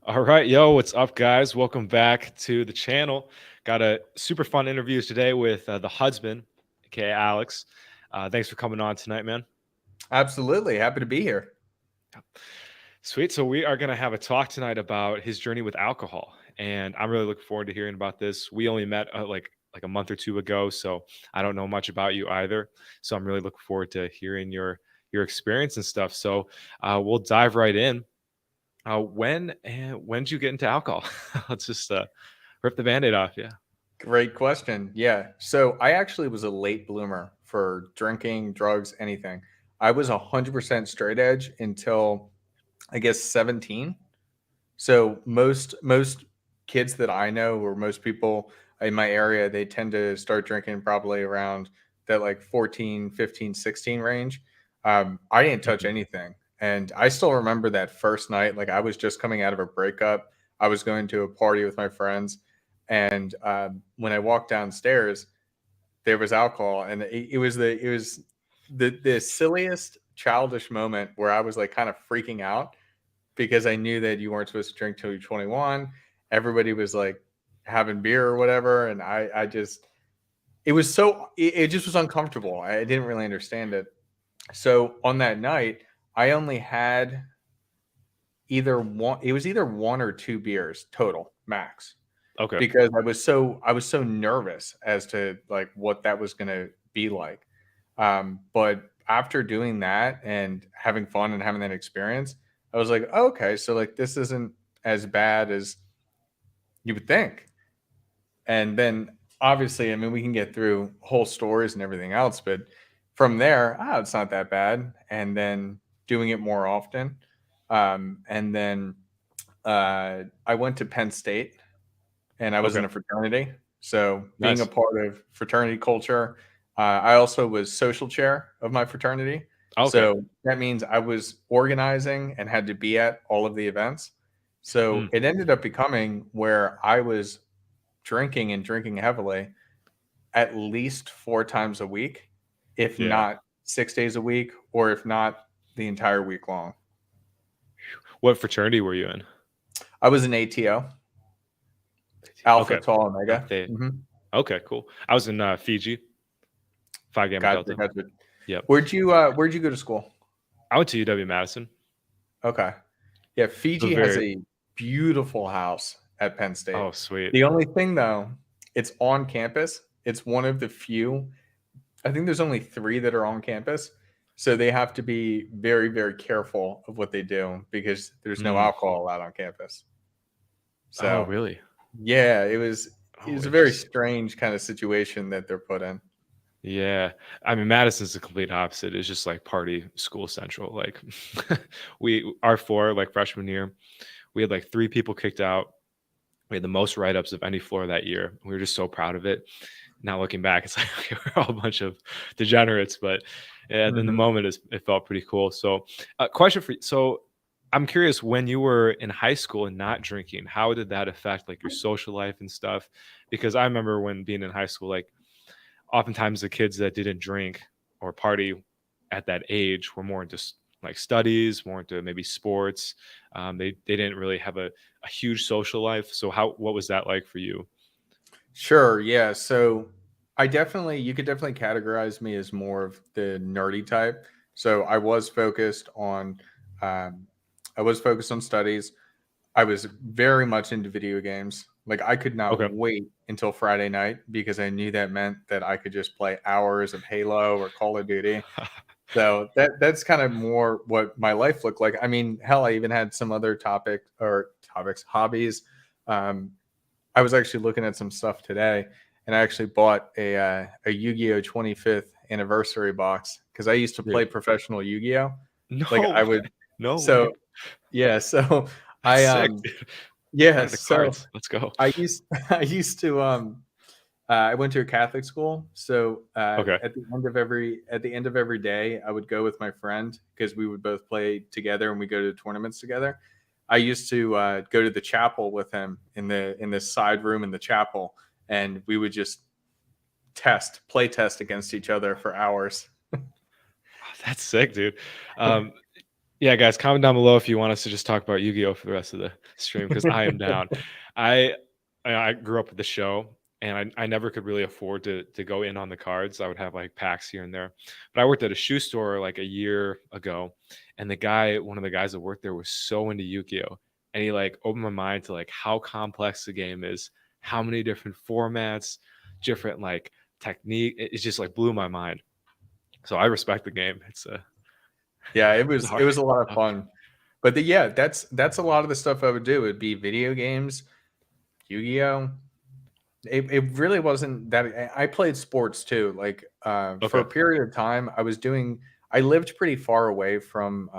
All right, yo, what's up, guys? Welcome back to the channel. Got a super fun interview today with the husband, aka Alex. Thanks for coming on tonight, man. Absolutely. Happy to be here. Sweet. So we are gonna have a talk tonight about his journey with alcohol, and I'm really looking forward to hearing about this. We only met like a month or two ago, so I don't know much about you either. So I'm really looking forward to hearing your experience and stuff. So we'll dive right in. When did you get into alcohol? Let's just rip the band-aid off. Yeah. Great question. Yeah. So I actually was a late bloomer for drinking, drugs, anything. I was 100% straight edge until I guess 17. So most kids that I know, or most people in my area, they tend to start drinking probably around that like 14, 15, 16 range. I didn't touch Mhm. anything. And I still remember that first night. Like I was just coming out of a breakup. I was going to a party with my friends. And when I walked downstairs, there was alcohol. And it was the silliest childish moment where I was like kind of freaking out because I knew that you weren't supposed to drink till you're 21. Everybody was like having beer or whatever, and I just it just was uncomfortable. I didn't really understand it. So on that night, I only had either one. It was either one or two beers total max Okay. because I was so nervous as to like what that was gonna be like. But after doing that and having fun and having that experience, I was like, oh, okay, so like this isn't as bad as you would think. And then obviously, I mean, we can get through whole stories and everything else, but from there, it's not that bad. And then doing it more often. And then I went to Penn State and I was Okay. in a fraternity. So being a Nice. part of fraternity culture, I also was social chair of my fraternity. Okay. So that means I was organizing and had to be at all of the events. So Mm, it ended up becoming where I was drinking and drinking heavily at least four times a week, if yeah. not 6 days a week, or if not the entire week long. What fraternity were you in? I was an ATO, Alpha Okay. Tau Omega. They. Okay. Cool. I was in Fiji, Phi Gamma Gotcha, Delta. gotcha. Yep. Where'd you go to school? I went to UW Madison. Okay. Yeah, It was Fiji has very. a beautiful house at Penn State. Oh, sweet. The only thing though, it's on campus. It's one of the few. I think there's only three that are on campus. So they have to be very, very careful of what they do because there's no Mm. alcohol allowed on campus. Oh, So really? yeah, it was Oh, a very interesting. strange kind of situation that they're put in. Yeah. I mean, Madison's the complete opposite. It's just like party school central. Like, our four, like freshman year, we had like three people kicked out. We had the most write-ups of any floor that year. We were just so proud of it. Now looking back, it's like okay, we're all a bunch of degenerates, but yeah, in the Mhm. moment, it felt pretty cool. So, question for you. So, I'm curious when you were in high school and not drinking, how did that affect like your social life and stuff? Because I remember when being in high school, like oftentimes the kids that didn't drink or party at that age were more into like studies, more into maybe sports. They didn't really have a huge social life. So what was that like for you? Sure, yeah. So you could definitely categorize me as more of the nerdy type. So um, I was focused on studies. I was very much into video games. Like I could not Okay. wait until Friday night because I knew that meant that I could just play hours of Halo or Call of Duty. So that's kind of more what my life looked like. I mean, hell, I even had some other hobbies. Um, I was actually looking at some stuff today, and I actually bought a Yu-Gi-Oh 25th anniversary box because I used to play Dude, professional Yu-Gi-Oh. Like no I way. would, No way. so yeah, so That's I sick, dude. yeah, What are the so cards? Let's go. I used I used to I went to a Catholic school, so Okay. at the end of every day, I would go with my friend because we would both play together and we go to tournaments together. I used to go to the chapel with him in this side room in the chapel, and we would just play test against each other for hours. Oh, that's sick, dude. Um, Yeah, guys, comment down below if you want us to just talk about Yu-Gi-Oh for the rest of the stream because I am down. I I grew up with the show, and I never could really afford to go in on the cards. I would have like packs here and there, but I worked at a shoe store like a year ago, and one of the guys that worked there, was so into Yu-Gi-Oh, and he like opened my mind to like how complex the game is, how many different formats, different like technique. It just like blew my mind. So I respect the game. Yeah, It's it hard. was a lot of fun. But yeah, that's a lot of the stuff I would do. It'd be video games, Yu-Gi-Oh. It really wasn't that. I played sports too. Like for a Okay. period of time, I lived pretty far away from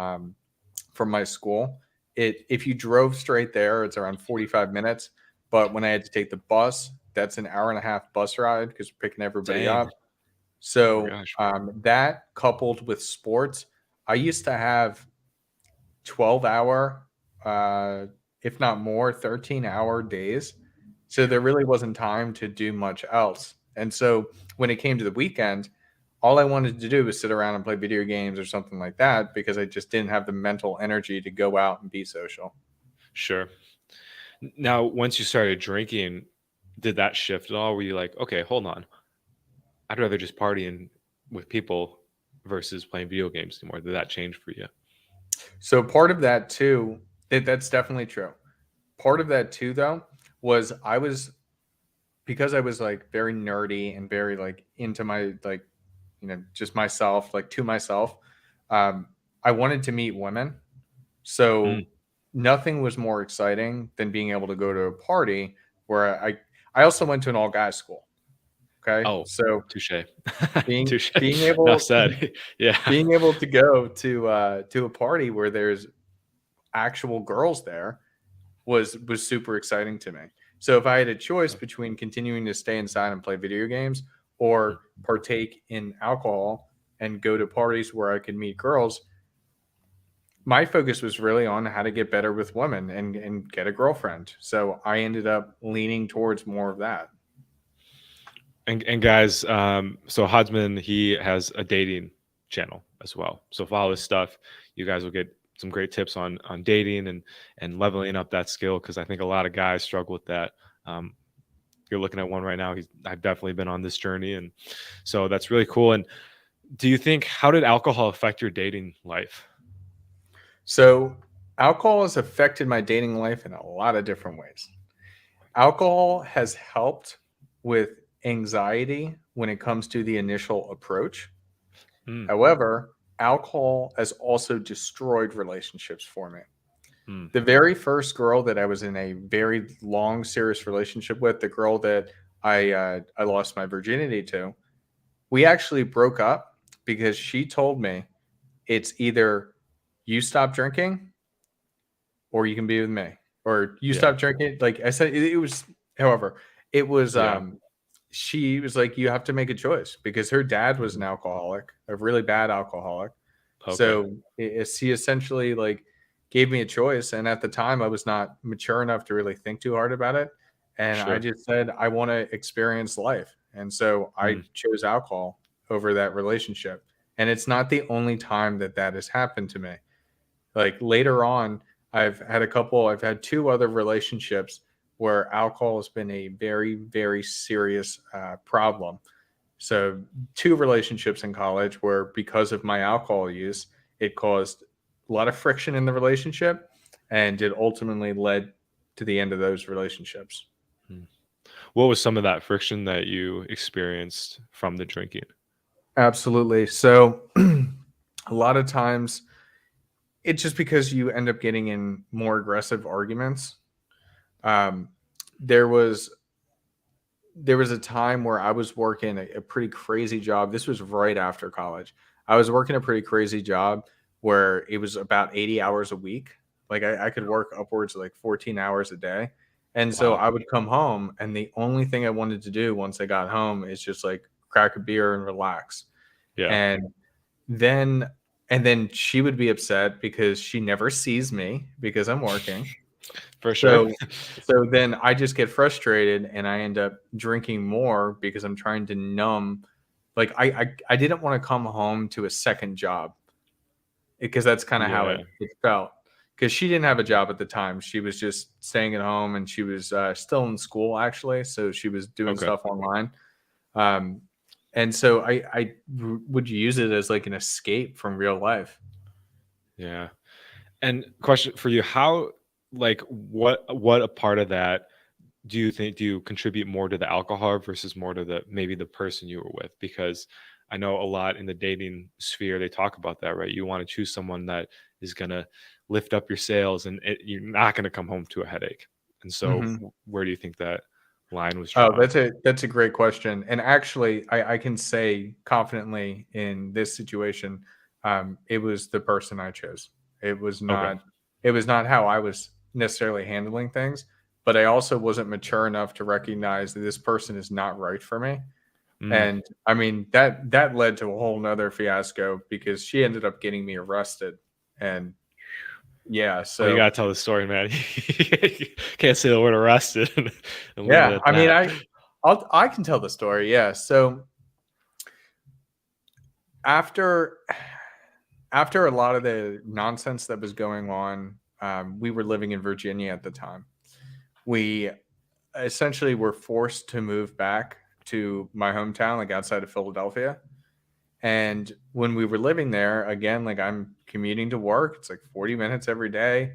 my school. If you drove straight there, it's around 45 minutes. But when I had to take the bus, that's an hour and a half bus ride because we're picking everybody Dang. up. Oh my So gosh. that coupled with sports, I used to have 12-hour, if not more, 13-hour days. So there really wasn't time to do much else. And so when it came to the weekend, all I wanted to do was sit around and play video games or something like that because I just didn't have the mental energy to go out and be social. Sure. Now, once you started drinking, did that shift at all? Were you like, okay, hold on, I'd rather just partying with people versus playing video games anymore? Did that change for you? So part of that too, that's definitely true. Part of that too, though, was because I was like very nerdy and very like into my like, just myself, like to myself. Um, I wanted to meet women. Mm. So nothing was more exciting than being able to go to a party where I also went to an all guys school. Okay. Oh, So touche. being Touche. being Enough able said. Yeah. being able to go to a party where there's actual girls there was super exciting to me. So if I had a choice between continuing to stay inside and play video games Mm. or partake in alcohol and go to parties where I could meet girls, my focus was really on how to get better with women and get a girlfriend. So I ended up leaning towards more of that. And guys, so Hodgman, he has a dating channel as well. So follow his stuff. You guys will get some great tips on dating and leveling up that skill, because I think a lot of guys struggle with that. Um, you're looking at one right now. I've definitely been on this journey, and so that's really cool. And do you think, how did alcohol affect your dating life? So alcohol has affected my dating life in a lot of different ways. Alcohol has helped with anxiety when it comes to the initial approach. Mm, However, alcohol has also destroyed relationships for me. mm. The very first girl that I was in a very long, serious relationship with, the girl that I lost my virginity to, we actually broke up because she told me it's either you stop drinking or you can be with me, or you Yeah, stop drinking. Like I said, it was, however, it was, yeah. she was like, you have to make a choice because her dad was an alcoholic, a really bad alcoholic. Okay, So he essentially like gave me a choice. And at the time I was not mature enough to really think too hard about it. And I sure. just said, I want to experience life. And so I Mm, chose alcohol over that relationship. And it's not the only time that that has happened to me. Like later on, I've had two other relationships where alcohol has been a very, very serious problem. So, two relationships in college where because of my alcohol use, it caused a lot of friction in the relationship and it ultimately led to the end of those relationships. mm. What was some of that friction that you experienced from the drinking? Absolutely. So, a lot of times it's just because you end up getting in more aggressive arguments. Um, there was there was a time where I was working a pretty crazy job. This was right after college. I was working a pretty crazy job where it was about 80 hours a week. Like I could work upwards of like 14 hours a day. And so Wow. I would come home and the only thing I wanted to do once I got home is just like crack a beer and relax. Yeah, And then then she would be upset because she never sees me because I'm working. for sure. So then I just get frustrated and I end up drinking more because I'm trying to numb. Like I didn't want to come home to a second job. because that's kind of how Yeah. it felt. Because she didn't have a job at the time. She was just staying at home, and she was still in school actually, so she was doing Okay. stuff online. Um, and so I would use it as like an escape from real life. Yeah. And question for you, how like what a part of that do you think do you contribute more to the alcohol versus more to the maybe the person you were with? Because I know a lot in the dating sphere they talk about that, right? You want to choose someone that is going to lift up your sails and you're not going to come home to a headache. And so Mhm. where do you think that line was Oh, drawn? that's a great question. And actually, I can say confidently in this situation, it was the person I chose. It was Okay. not it was not how I was necessarily handling things, but I also wasn't mature enough to recognize that this person is not right for me. Mm. And I mean that led to a whole nother fiasco because she ended up getting me arrested. And yeah, Oh, you so gotta tell the story, man. Can't say the word arrested and leave it yeah, at I mean that. I can tell the story. Yeah. So after after a lot of the nonsense that was going on, we were living in Virginia at the time. We essentially were forced to move back to my hometown, like outside of Philadelphia. And when we were living there, again, like I'm commuting to work, it's like 40 minutes every day,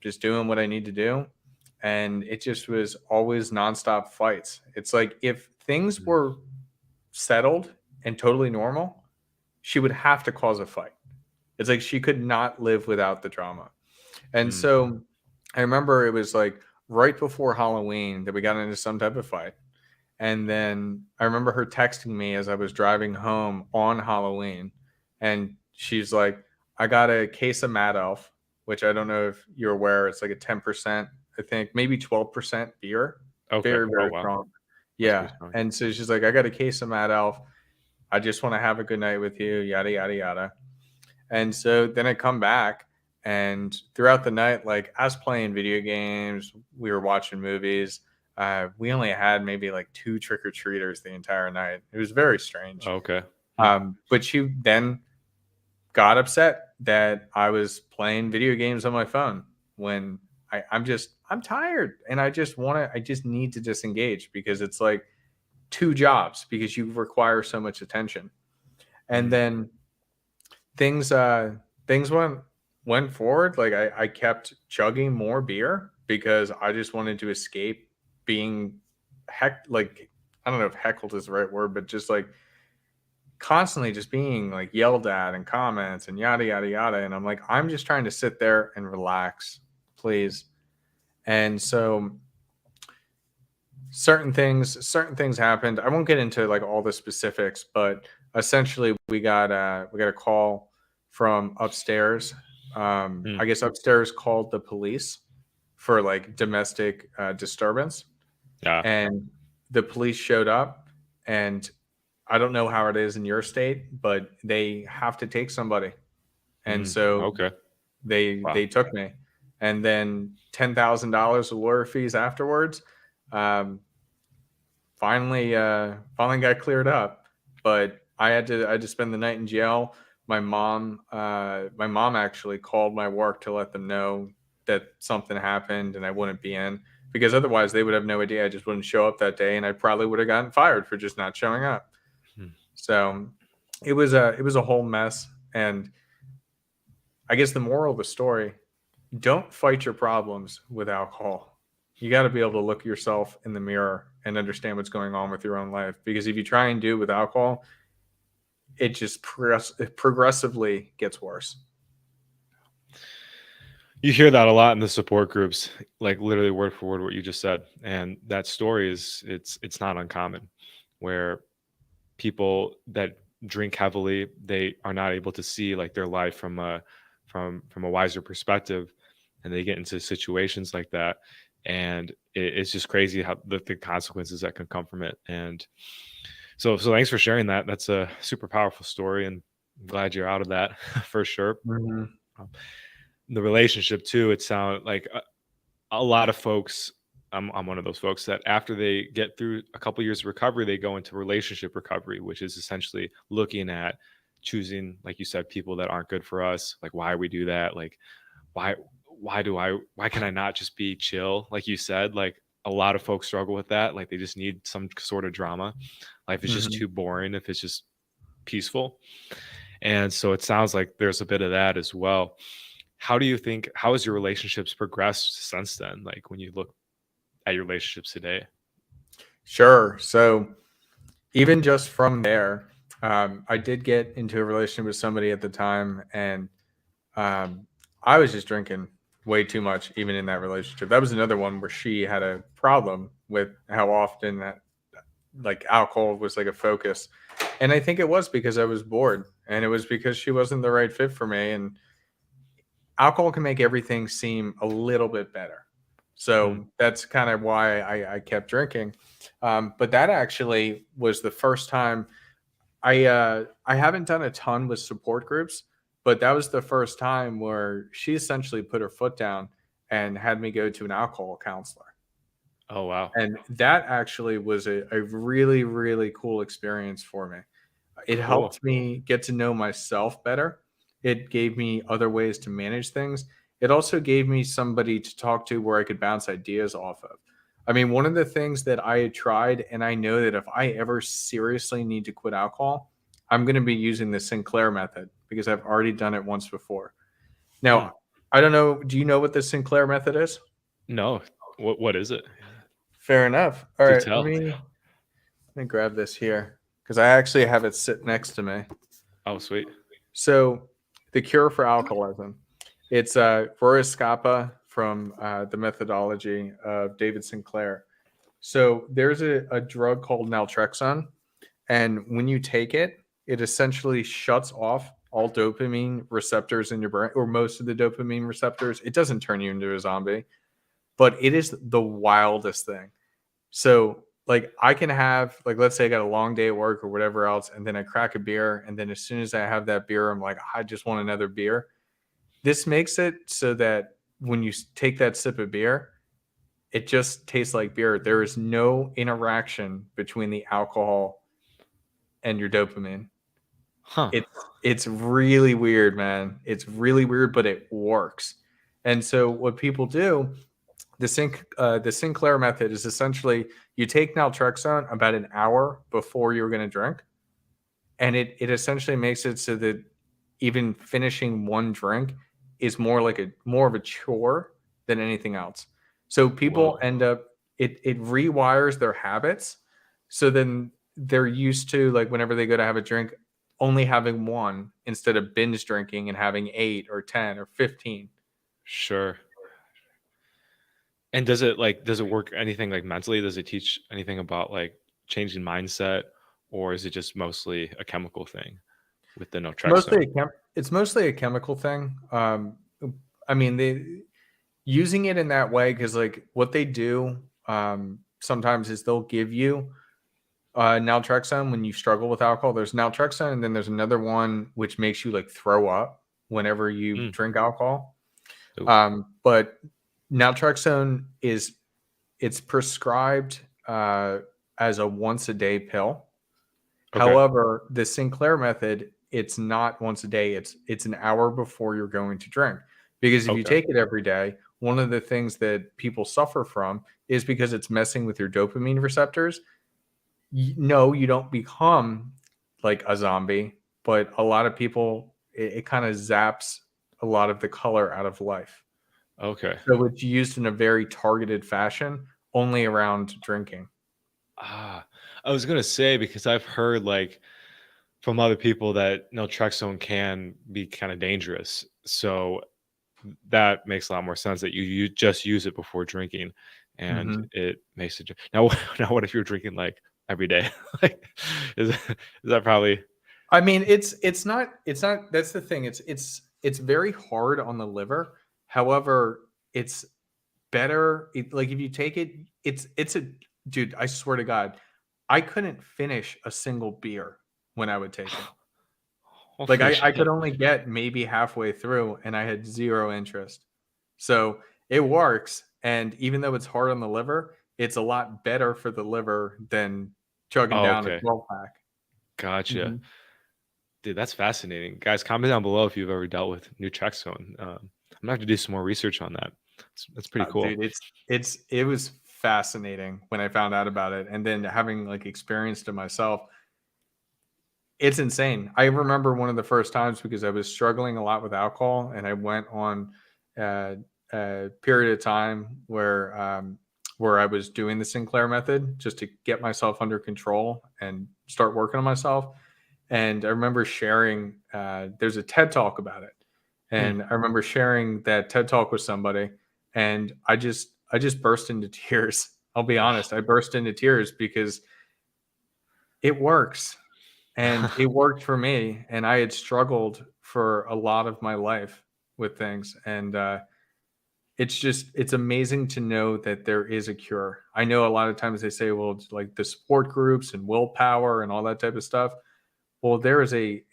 just doing what I need to do. And it just was always nonstop fights. It's like if things Mm, were settled and totally normal, she would have to cause a fight. It's like she could not live without the drama. And mm, so I remember it was like right before Halloween that we got into some type of fight. And then I remember her texting me as I was driving home on Halloween. And she's like, I got a case of Mad Elf, which I don't know if you're aware. It's like a 10%, I think, maybe 12% beer. okay. Very, Oh, very wow. strong. That's pretty Yeah. strong. And so she's like, I got a case of Mad Elf. I just want to have a good night with you, yada, yada, yada. And so then I come back, and throughout the night, like I was playing video games, we were watching movies. We only had maybe like two trick or treaters the entire night. It was very strange. Okay. Hmm. But she then got upset that I was playing video games on my phone when I'm tired and I just need to disengage because it's like two jobs because you require so much attention. And Mm, then things things went forward. Like I kept chugging more beer because I just wanted to escape being like I don't know if heckled is the right word, but just like constantly just being like yelled at and comments and yada yada yada. And I'm like, I'm just trying to sit there and relax, please. And so certain things happened. I won't get into like all the specifics, but essentially we got a call from upstairs. mm. I guess upstairs called the police for like domestic disturbance, Yeah. and the police showed up. And I don't know how it is in your state, but they have to take somebody, and Mm, so okay. Wow. they took me, and then $10,000 of lawyer fees afterwards. Um, finally got cleared up, but I had to spend the night in jail. My mom actually called my work to let them know that something happened and I wouldn't be in, because otherwise they would have no idea. I just wouldn't show up that day, and I probably would have gotten fired for just not showing up. Hmm. So it was a whole mess. And I guess the moral of the story: don't fight your problems with alcohol. You got to be able to look yourself in the mirror and understand what's going on with your own life. Because if you try and do it with alcohol, it just it progressively gets worse. You hear that a lot in the support groups, like literally word for word what you just said. And that story is it's not uncommon where people that drink heavily, they are not able to see like their life from a from a wiser perspective, and they get into situations like that, and it's just crazy how the consequences that can come from it. And so thanks for sharing that. That's a super powerful story, and I'm glad you're out of that for sure. Mhm. Um, the relationship too, it sounds like a lot of folks, I'm one of those folks that after they get through a couple years of recovery, they go into relationship recovery, which is essentially looking at choosing, like you said, people that aren't good for us. Like, why we do that? Like, why why can I not just be chill? Like you said, like a lot of folks struggle with that. Like they just need some sort of drama. Life is just Mhm. too boring if it's just peaceful. And so it sounds like there's a bit of that as well. How has your relationships progressed since then? Like when you look at your relationships today? Sure. So even just from there, I did get into a relationship with somebody at the time, and um, I was just drinking way too much, even in that relationship. That was another one where she had a problem with how often that like alcohol was like a focus. And I think it was because I was bored, and it was because she wasn't the right fit for me. And alcohol can make everything seem a little bit better. Mm. So that's kind of why I kept drinking. But that actually was the first time I haven't done a ton with support groups, but that was the first time where she essentially put her foot down and had me go to an alcohol counselor. Oh wow. And that actually was a really, really cool experience for me. It Cool. helped me get to know myself better. It gave me other ways to manage things. It also gave me somebody to talk to where I could bounce ideas off of. I mean, one of the things that I had tried, and I know that if I ever seriously need to quit alcohol, I'm going to be using the Sinclair method because I've already done it once before. Hmm. Now, I don't know. Do you know what the Sinclair method is? No. What is it? Fair enough. All Do right, tell. let me grab this here because I actually have it sit next to me. Oh sweet. So, the cure for alcoholism. It's Roy Scapa from the methodology of David Sinclair. So, there's a drug called naltrexone, and when you take it, it essentially shuts off all dopamine receptors in your brain, or most of the dopamine receptors. It doesn't turn you into a zombie, but it is the wildest thing. So, like, I can have, like, let's say I got a long day at work or whatever else, and then I crack a beer. And then as soon as I have that beer, I'm like, I just want another beer. This makes it so that when you take that sip of beer, it just tastes like beer. There is no interaction between the alcohol and your dopamine. Huh. It's really weird, man. It's really weird, but it works. And so what people do, the Sinclair method is essentially you take naltrexone about an hour before you're going to drink, and it essentially makes it so that even finishing one drink is more of a chore than anything else. So people Whoa. end up it rewires their habits, so then they're used to, like, whenever they go to have a drink, only having one instead of binge drinking and having 8 or 10 or 15. Sure. And does it work anything like mentally? Does it teach anything about like changing mindset, or is it just mostly a chemical thing with the It's mostly naltrexone? a chemical thing. I mean, they using it in that way because, like, what they do sometimes is they'll give you naltrexone when you struggle with alcohol. There's naltrexone, and then there's another one which makes you like throw up whenever you Mm. drink alcohol. Ooh. But naltrexone it's prescribed as a once a day pill. Okay. However, the Sinclair method, it's not once a day. It's an hour before you're going to drink. Because if you Okay. take it every day, one of the things that people suffer from is because it's messing with your dopamine receptors. No, you don't become like a zombie, but a lot of people, it kind of zaps a lot of the color out of life. Okay. So it's used in a very targeted fashion, only around drinking. Ah, I was gonna say because I've heard like from other people that naltrexone can be kind of dangerous. So that makes a lot more sense that you just use it before drinking, and Mhm. it makes it now. Now, what if you're drinking like every day? Like, is that probably I mean, it's not that's the thing. It's very hard on the liver. However, it's better like if you take it, it's a dude, I swear to God, I couldn't finish a single beer when I would take it. Like holy I could shit? only get maybe halfway through and I had zero interest. So, it works, and even though it's hard on the liver, it's a lot better for the liver than chugging Oh, down a okay, 12 pack. gotcha. Mhm. Dude, that's fascinating. Guys, comment down below if you've ever dealt with newchexone. I'm gonna have to do some more research on that. That's pretty cool. Dude, it was fascinating when I found out about it, and then having like experienced it myself. It's insane. I remember one of the first times because I was struggling a lot with alcohol, and I went on a period of time where I was doing the Sinclair method just to get myself under control and start working on myself. And I remember sharing. There's a TED talk about it, Hmm. and I remember sharing that TED talk with somebody, and I just burst into tears. I'll be honest, I burst into tears because it works, and it worked for me, and I had struggled for a lot of my life with things, and it's amazing to know that there is a cure. I know a lot of times they say, well, it's like the support groups and willpower and all that type of stuff. Well, there is a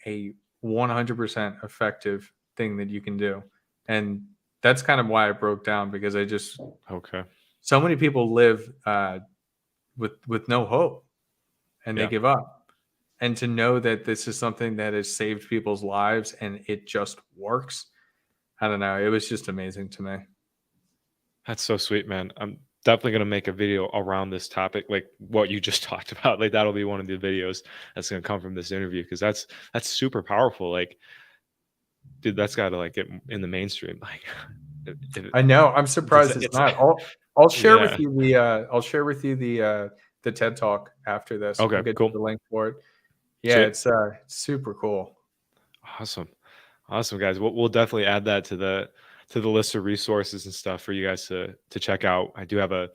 100% effective thing that you can do, and that's kind of why I broke down, because I just Okay. so many people live with no hope, and they Yeah. give up. And to know that this is something that has saved people's lives and it just works, I don't know. It was just amazing to me. That's so sweet, man. I'm definitely gonna make a video around this topic, like what you just talked about. Like that'll be one of the videos that's gonna come from this interview because that's super powerful. Like, dude, that's gotta like get in the mainstream. Like, if I know. I'm it's, surprised it's it's not. I'll share with yeah. you the TED talk after this. Okay. I'll get you Cool. the link for it. Yeah, Sweet. it's super cool. Awesome. Awesome, guys. We'll definitely add that to the list of resources and stuff for you guys to check out. I do have a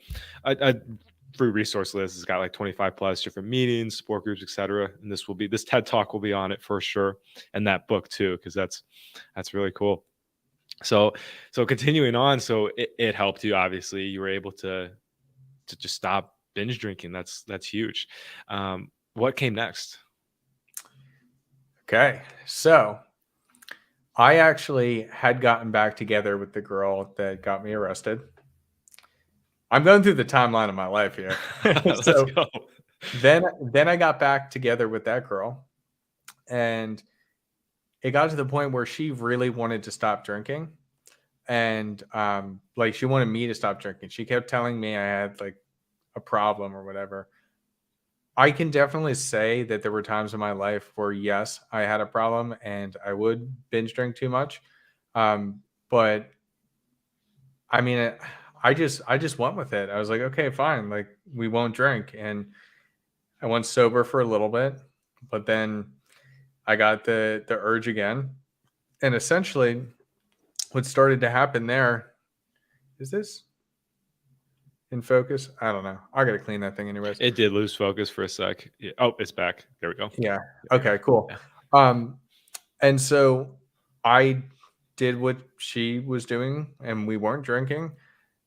free resource list. It's got like 25 plus different meetings, support groups, etc. And this TED talk will be on it for sure, and that book too, because that's really cool. So so continuing on, so it helped you. Obviously, you were able to just stop binge drinking. That's huge. What came next? Okay. So I actually had gotten back together with the girl that got me arrested. I'm going through the timeline of my life here. Let's So go. then I got back together with that girl, and it got to the point where she really wanted to stop drinking, and like she wanted me to stop drinking. She kept telling me I had like a problem or whatever. I can definitely say that there were times in my life where yes, I had a problem and I would binge drink too much. But I mean, I just went with it. I was like, okay, fine, like we won't drink, and I went sober for a little bit, but then I got the urge again, and essentially, what started to happen there is this in focus. I don't know. I got to clean that thing anyways. It did lose focus for a sec. Yeah. Oh, it's back. There we go. Yeah. There we go. Okay. Cool. Yeah. Um, and so I did what she was doing, and we weren't drinking.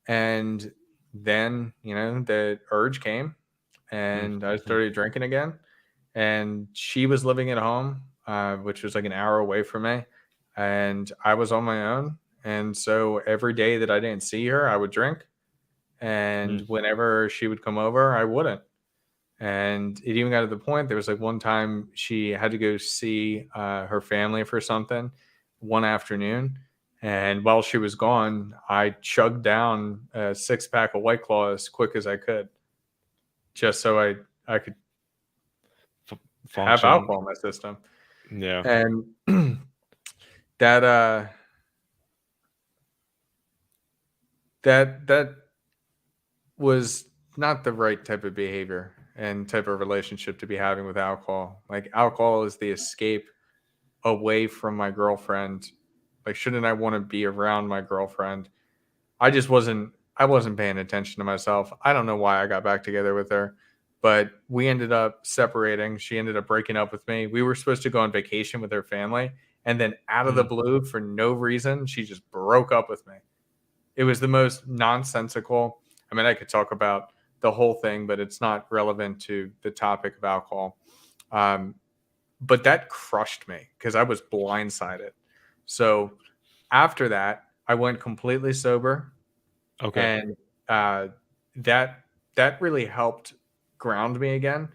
And then the urge came, and I Mm-hmm. started drinking again. And she was living at home, which was like an hour away from me, and I was on my own. And so every day that I didn't see her, I would drink, and Mm, whenever she would come over, I wouldn't. And it even got to the point there was like one time she had to go see her family for something one afternoon. And while she was gone, I chugged down a 6 pack of White Claw as quick as I could, just so I could have function. alcohol in my system. Yeah. And that that was not the right type of behavior and type of relationship to be having with alcohol. Like alcohol is the escape away from my girlfriend. Like shouldn't I want to be around my girlfriend? I wasn't paying attention to myself. I don't know why I got back together with her, but we ended up separating. She ended up breaking up with me. We were supposed to go on vacation with her family, and then out of the Mm, blue for no reason, she just broke up with me. It was the most nonsensical. I mean, I could talk about the whole thing, but it's not relevant to the topic of alcohol. Um, but that crushed me because I was blindsided. So after that, I went completely sober, okay. and uh, that that really helped ground me again.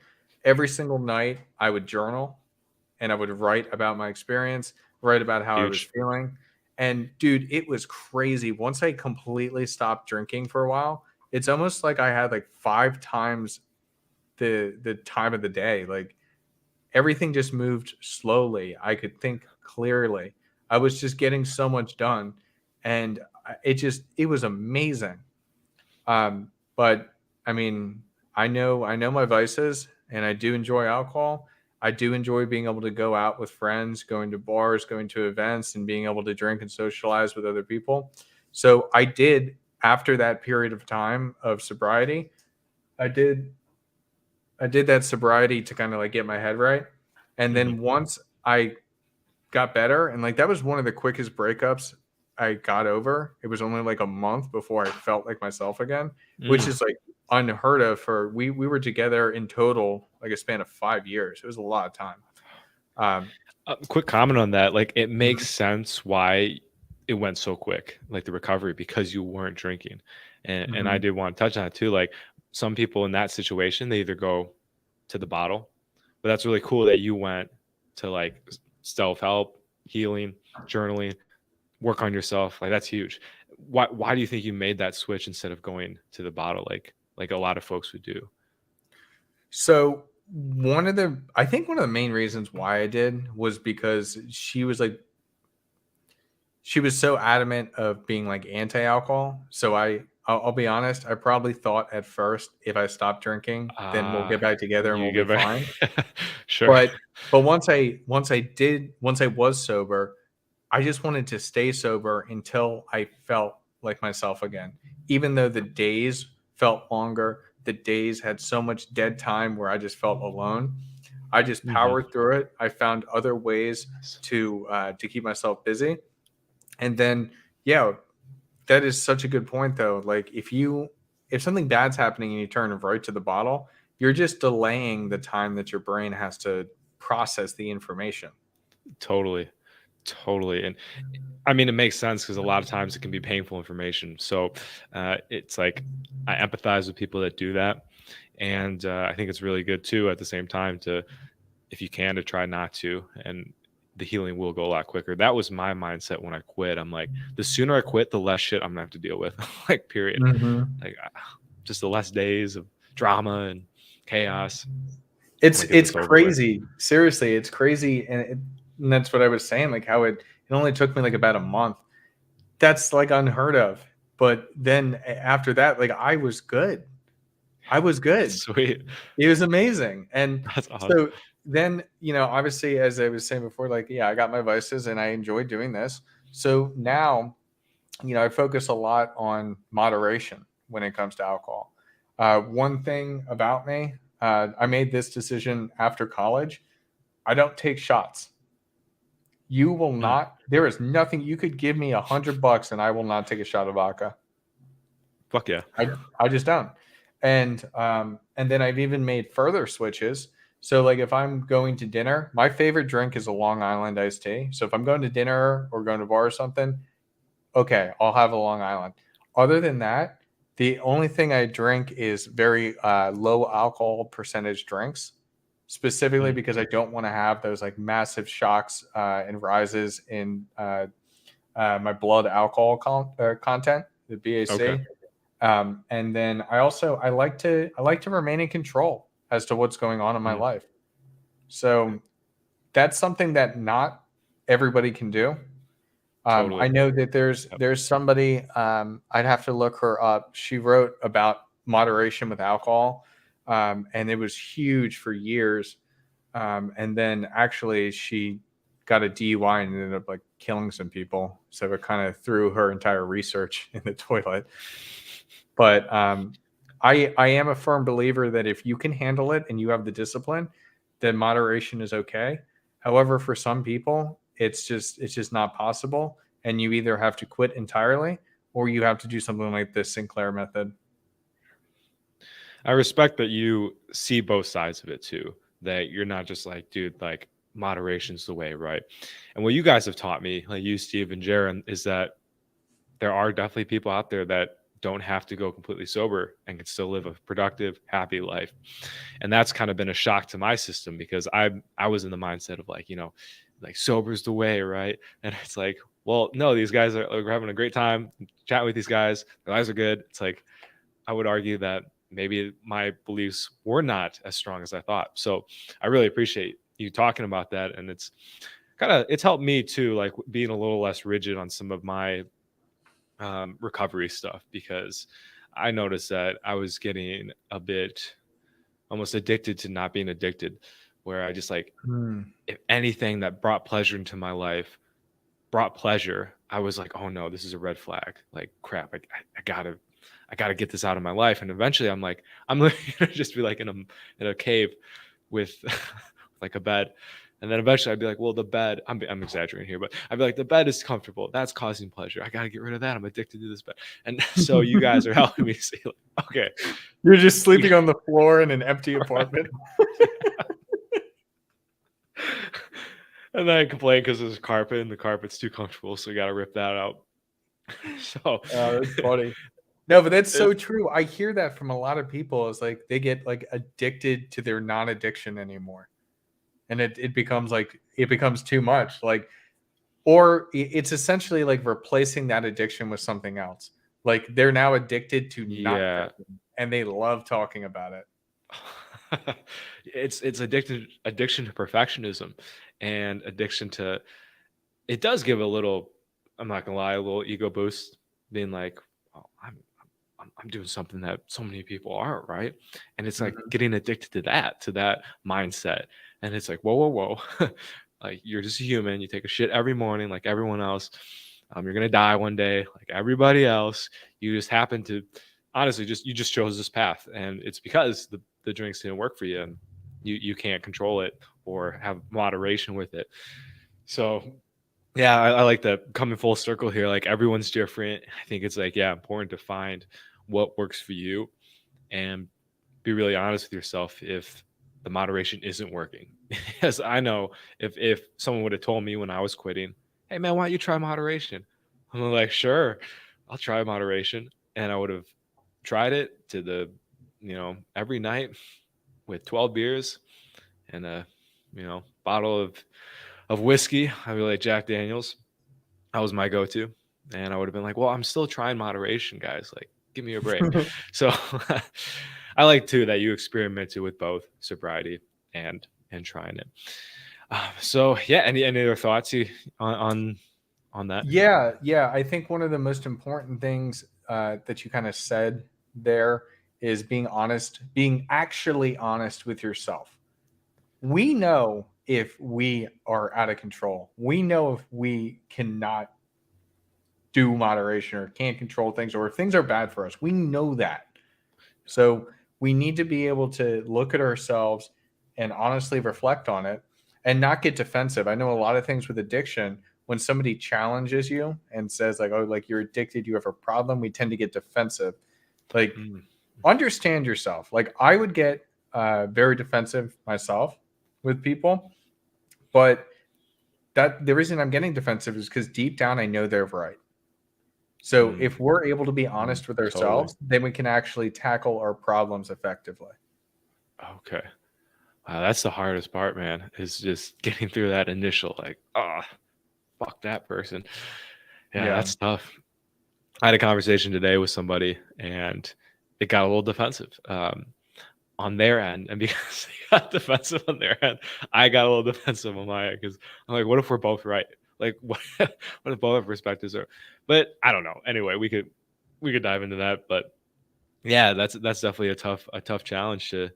Every single night, I would journal, and I would write about my experience, write about how I was Huge. feeling. And dude, it was crazy. Once I completely stopped drinking for a while, it's almost like I had like 5 times the time of the day. Like everything just moved slowly. I could think clearly. I was just getting so much done, and it was amazing. But I mean, I know my vices, and I do enjoy alcohol. I do enjoy being able to go out with friends, going to bars, going to events, and being able to drink and socialize with other people. So I did, after that period of time of sobriety, I did I did that sobriety to kind of like get my head right. And Mhm. then once I got better, and like that was one of the quickest breakups I got over. It was only like a month before I felt like myself again, which Mm. is like unheard of. For we were together in total like a span of 5 years. It was a lot of time. Um, Quick comment on that. Like, it mhm, makes sense why it went so quick, like the recovery, because you weren't drinking. And I mhm. did want to touch on it too. Like, some people in that situation, they either go to the bottle, but that's really cool that you went to like self help, healing, journaling, work on yourself. Like, that's huge. Why do you think you made that switch instead of going to the bottle, like a lot of folks would do? So I think one of the main reasons why I did was because she was so adamant of being like anti-alcohol. So I'll be honest, I probably thought at first if I stop drinking, then we'll get Ah, back together and you we'll be get back. fine. Sure. But once I was sober, I just wanted to stay sober until I felt like myself again. Even though the days felt longer, the days had so much dead time where I just felt alone. I just Hmm. powered through it. I found other ways Nice. to keep myself busy. And then, yeah, that is such a good point though. Like if something bad's happening and you turn right to the bottle, you're just delaying the time that your brain has to process the information. Totally. Totally. And I mean, it makes sense because a lot of times it can be painful information. So it's like I empathize with people that do that. And I think it's really good too at the same time to, if you can, to try not to. And the healing will go a lot quicker. That was my mindset when I quit. I'm like, the sooner I quit, the less shit I'm gonna have to deal with. Like, period. Mhm. Like, just the less days of drama and chaos. I'm It's like, get it's this over with. crazy. Seriously, it's crazy, and that's what I was saying. Like how it only took me like about a month. That's like unheard of. But then after that, like I was good. I was good. Sweet. It was amazing. And That's awesome. so then, obviously, as I was saying before, like, yeah, I got my vices and I enjoy doing this. So now, I focus a lot on moderation when it comes to alcohol. One thing about me, I made this decision after college. I don't take shots. You will Mm, not, there is nothing, you could give me $100 and I will not take a shot of vodka. fuck yeah. I just don't. And then I've even made further switches. So like if I'm going to dinner, my favorite drink is a Long Island iced tea. So if I'm going to dinner or going to a bar or something, okay, I'll have a Long Island. Other than that, the only thing I drink is very low alcohol percentage drinks, specifically Mm, because I don't want to have those like massive shocks and rises in my blood alcohol content, the okay. BAC. And then I like to remain in control as to what's going on in my Mm, life. So that's something that not everybody can do. I totally. know that Yep. there's somebody, I'd have to look her up. She wrote about moderation with alcohol, and it was huge for years. And then actually she got a DUI and ended up like killing some people. So it kind of threw her entire research in the toilet. But I am a firm believer that if you can handle it and you have the discipline, then moderation is okay. However, for some people, it's just not possible, and you either have to quit entirely or you have to do something like the Sinclair method. I respect that you see both sides of it too. That you're not just like, dude, like moderation's the way, right? And what you guys have taught me, like you, Steve, and Jaron, is that there are definitely people out there that don't have to go completely sober and can still live a productive, happy life. And that's kind of been a shock to my system because I was in the mindset of like, like sober's the way, right? And it's like, well, no, these guys are like, we're having a great time chatting with these guys. Their lives are good. It's like I would argue that maybe my beliefs were not as strong as I thought. So I really appreciate you talking about that. And it's helped me too, like being a little less rigid on some of my recovery stuff because I noticed that I was getting a bit almost addicted to not being addicted, where I just like, Hmm. if anything that brought pleasure into my life brought pleasure, I was like, oh no, this is a red flag. Like crap, I gotta get this out of my life. And eventually I'm like, I'm gonna just be like in a cave with like a bed. And then eventually I'd be like, well, the bed, I'm exaggerating here, but I'd be like, the bed is comfortable. That's causing pleasure. I got to get rid of that. I'm addicted to this bed. And so you guys are helping me see, like, okay, You're just sleeping on the floor in an empty right. apartment. And then I complain because there's carpet and the carpet's too comfortable. So you got to rip that out. So That's funny. No, but that's it, so true. I hear that from a lot of people. It's like they get like addicted to their non-addiction anymore. And it becomes too much. Like, or it's essentially like replacing that addiction with something else. Like they're now addicted to not yeah. drinking and they love talking about it. It's addiction to perfectionism and addiction to it does give a little, I'm not gonna lie, a little ego boost, being like, oh, I'm doing something that so many people aren't, right? And it's like Mhm. getting addicted to that mindset. And it's like, whoa, whoa, whoa. Like you're just a human. You take a shit every morning like everyone else. You're gonna die one day like everybody else. You just happen to honestly just chose this path. And it's because the drinks didn't work for you and you can't control it or have moderation with it. So yeah, I like that coming full circle here. Like everyone's different. I think it's like, yeah, important to find what works for you and be really honest with yourself if the moderation isn't working. Because I know if someone would have told me when I was quitting, hey man, why don't you try moderation? I'm like, sure, I'll try moderation. And I would have tried it to every night with 12 beers and a, bottle of whiskey. I really like Jack Daniels. That was my go-to. And I would have been like, well, I'm still trying moderation, guys. Like, give me a break. So I like too that you experimented with both sobriety and trying it. So yeah, any other thoughts on that? Yeah, yeah. I think one of the most important things that you kind of said there is being honest, being actually honest with yourself. We know if we are out of control. We know if we cannot do moderation or can't control things or if things are bad for us. We know that. So we need to be able to look at ourselves and honestly reflect on it and not get defensive. I know a lot of things with addiction, when somebody challenges you and says, like, oh, like you're addicted, you have a problem, we tend to get defensive. Like, Mm, understand yourself. Like, I would get very defensive myself with people, but that the reason I'm getting defensive is because deep down I know they're right. So mm, if we're able to be mm, honest with totally. ourselves, then we can actually tackle our problems effectively. Okay. Wow, that's the hardest part, man, is just getting through that initial like, fuck that person. Yeah, Yeah. that's tough. I had a conversation today with somebody and it got a little defensive on their end. And because they got defensive on their end, I got a little defensive on my end because I'm like, what if we're both right? Like, what if both our perspectives are? But I don't know. Anyway, we could dive into that. But yeah, that's definitely a tough challenge to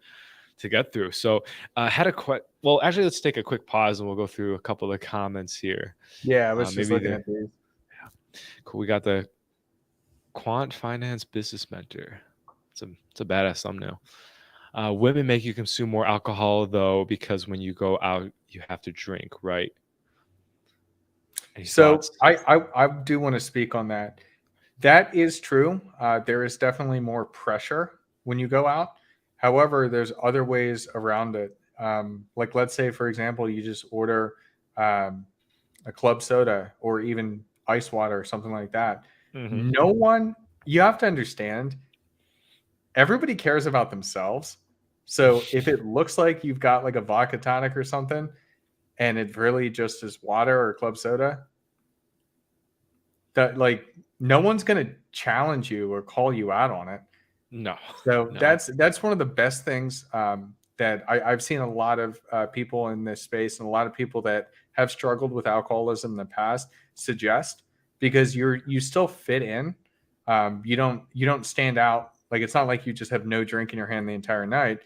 get through. So had a well, actually, let's take a quick pause and we'll go through a couple of the comments here. Yeah, I was just Maybe looking the at these. cool. We got the Quant Finance Business Mentor. It's a badass thumbnail. Women make you consume more alcohol though because when you go out, you have to drink, right? Any So thoughts? I do want to speak on that. That is true. There is definitely more pressure when you go out. However, there's other ways around it. Like let's say, for example, you just order um, a club soda or even ice water or something like that. Hmm. No one you have to understand, everybody cares about themselves. So if it looks like you've got like a vodka tonic or something, and it really just is water or club soda, that like no one's gonna challenge you or call you out on it. No, So no. that's one of the best things that I've seen a lot of people in this space and a lot of people that have struggled with alcoholism in the past suggest, because you still fit in. You don't stand out. Like it's not like you just have no drink in your hand the entire night.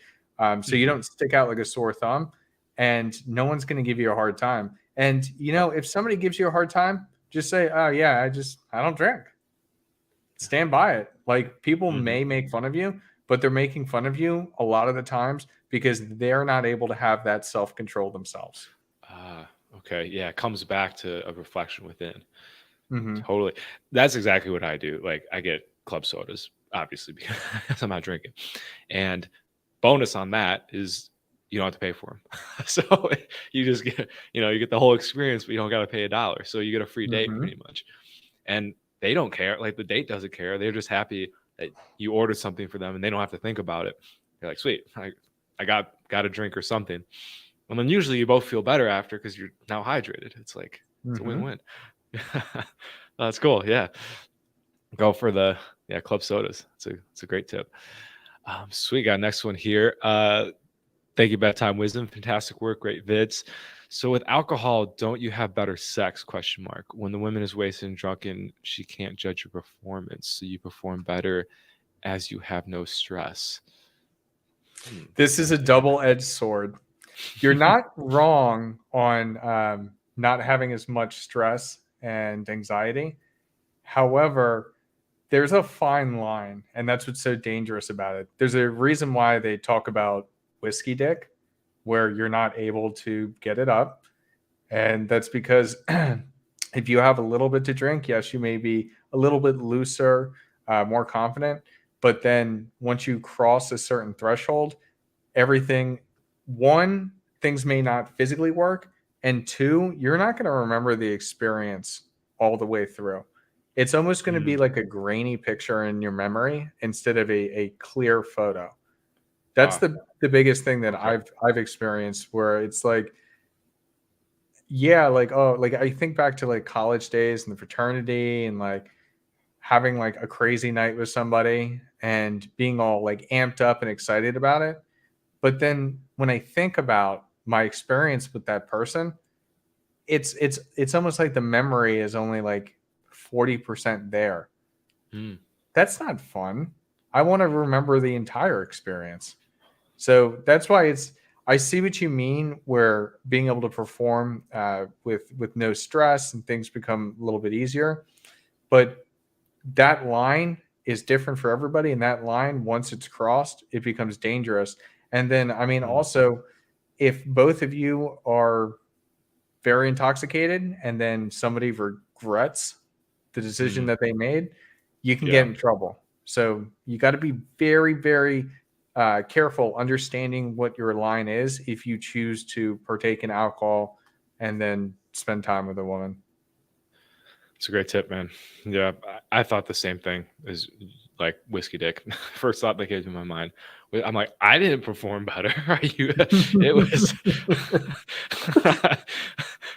So you Mhm. don't stick out like a sore thumb, and no one's going to give you a hard time. And Yep. if somebody gives you a hard time, just say, "Oh yeah, I don't drink." Stand by it. Like people Mhm. may make fun of you, but they're making fun of you a lot of the times because they're not able to have that self control themselves. Ah, okay. Yeah, it comes back to a reflection within. Hmm. Totally. That's exactly what I do. Like I get club sodas, obviously, because I'm not drinking. And bonus on that is you don't have to pay for them. So you just get, you get the whole experience, but you don't got to pay $1. So you get a free date Hmm. pretty much. And they don't care. Like the date doesn't care. They're just happy that you ordered something for them and they don't have to think about it. They're like, sweet, I got a drink or something. And then usually you both feel better after because you're now hydrated. It's like it's a Hmm. win-win. That's cool. Yeah. Go for the club sodas. It's a great tip. Sweet guy. Next one here. Thank you, Bedtime Wisdom. Fantastic work. Great vids. So with alcohol, don't you have better sex? Question mark. When the woman is wasted and drunken, she can't judge your performance. So you perform better as you have no stress. Hmm. This is a double edged sword. You're not wrong on not having as much stress and anxiety. However, there's a fine line, and that's what's so dangerous about it. There's a reason why they talk about whiskey dick, where you're not able to get it up. And that's because if you have a little bit to drink, yes, you may be a little bit looser, more confident. But then once you cross a certain threshold, everything, one, things may not physically work. And two, you're not going to remember the experience all the way through. It's almost going to be Mm, like a grainy picture in your memory instead of a clear photo. That's ah, the biggest thing that okay. I've experienced, where it's like, yeah, like, oh, like I think back to like college days and the fraternity and like having like a crazy night with somebody and being all like amped up and excited about it. But then when I think about my experience with that person, it's almost like the memory is only like 40% there. Mm, That's not fun. I want to remember the entire experience. So that's why I see what you mean, where being able to perform with no stress and things become a little bit easier. But that line is different for everybody, and that line, once it's crossed, it becomes dangerous. And then, I mean, mm, also, if both of you are very intoxicated and then somebody regrets the decision mm, that they made, you can get yeah. in trouble. So you got to be very, very careful understanding what your line is if you choose to partake in alcohol and then spend time with a woman. It's a great tip, man. Yeah, I thought the same thing as like whiskey dick. First thought that came to my mind. I'm like, I didn't perform better. Are you? It was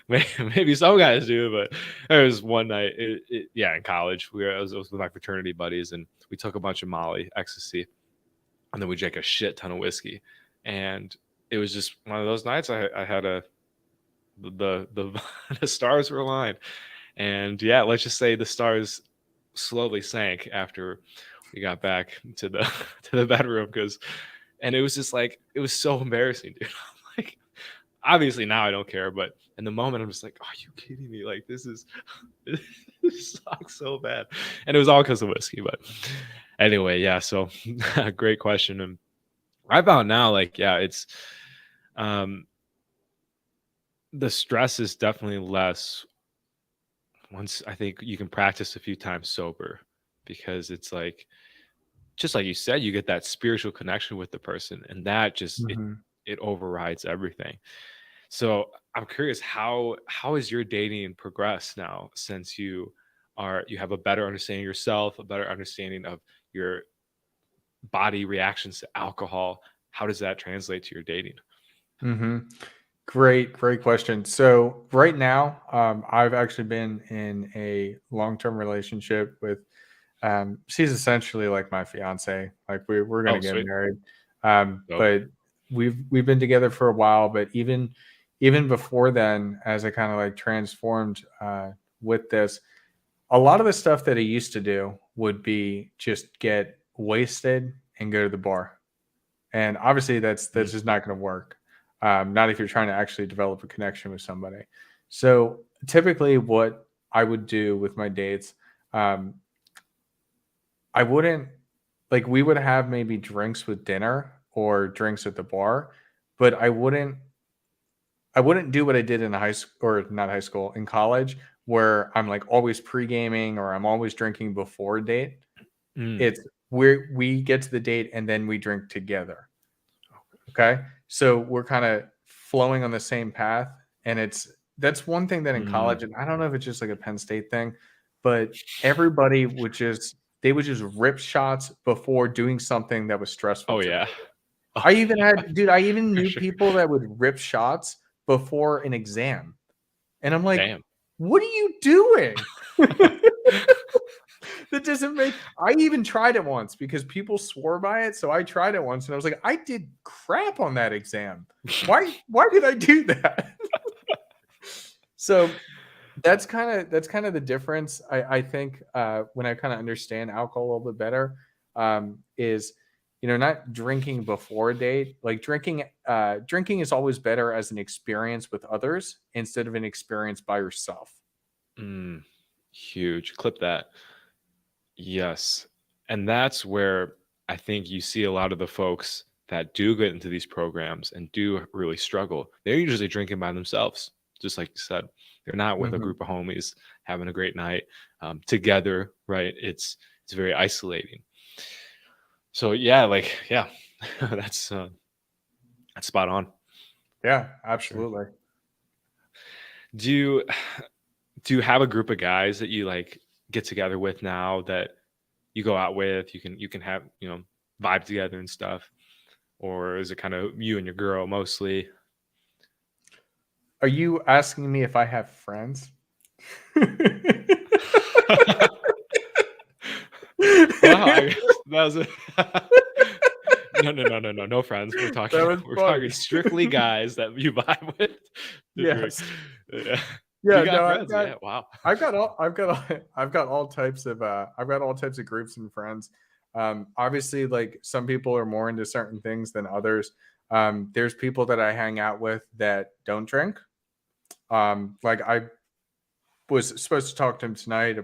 maybe some guys do, but there was one night. Yeah, in college, I was with my fraternity buddies, and we took a bunch of Molly, ecstasy, and then we drank a shit ton of whiskey, and it was just one of those nights. I had the the stars were aligned. And yeah, let's just say the stars slowly sank after we got back to the to the bedroom because and it was just like it was so embarrassing, dude. Like obviously now I don't care, but in the moment I'm just like, are you kidding me? Like this is this sucks so bad. And it was all because of whiskey, but anyway, yeah, so great question. And I found now like yeah, it's um the stress is definitely less once I think you can practice a few times sober because it's like just like you said, you get that spiritual connection with the person and that just Mhm. it overrides everything. So I'm curious how has your dating progressed now since you you have a better understanding of yourself, a better understanding of your body reactions to alcohol. How does that translate to your dating? Hmm. Great question. So right now, I've actually been in a long-term relationship with. She's essentially like my fiance. Like we're gonna Oh, get sweet. married. Nope. But we've been together for a while. But even before then, as I kind of like transformed with this, a lot of the stuff that I used to do would be just get wasted and go to the bar. And obviously, that's Mm, just not going to work. Not if you're trying to actually develop a connection with somebody. So typically, what I would do with my dates, um, I wouldn't like we would have maybe drinks with dinner or drinks at the bar, but I wouldn't do what I did in high school or not high school in college where I'm like always pre-gaming or I'm always drinking before a date. mm, It's where we get to the date and then we drink together. Okay. So we're kind of flowing on the same path. And that's one thing that in mm. college, and I don't know if it's just like a Penn State thing, but everybody they would just rip shots before doing something that was stressful Oh to them. yeah. Oh I even yeah, had, dude, I even for knew sure. people that would rip shots before an exam. And I'm like, Damn. what are you doing? That doesn't make I even tried it once because people swore by it. So I tried it once and I was like, I did crap on that exam. Why did I do that? So that's kind of the difference. I think when I kind of understand alcohol a little bit better, is not drinking before a date. Like drinking is always better as an experience with others instead of an experience by yourself. Mm, huge. Clip that. Yes. And that's where I think you see a lot of the folks that do get into these programs and do really struggle. They're usually drinking by themselves, just like you said. They're not with a Hmm. group of homies having a great night together, right? It's very isolating. So yeah, like yeah, that's that's spot on Yeah, for sure. absolutely. Do you do you have a group of guys that you like get together with now that you go out with? You can have vibe together and stuff, or is it kind of you and your girl mostly? Are you asking me if I have friends? Well, I guess that was a no friends. We're That talking was we're talking funny. strictly guys that you vibe with to drink. Yes. Yeah. You Yeah, got no, friends, yeah. Wow. I've got all types of groups and friends. Obviously, like some people are more into certain things than others. There's people that I hang out with that don't drink. Like I was supposed to talk to him tonight,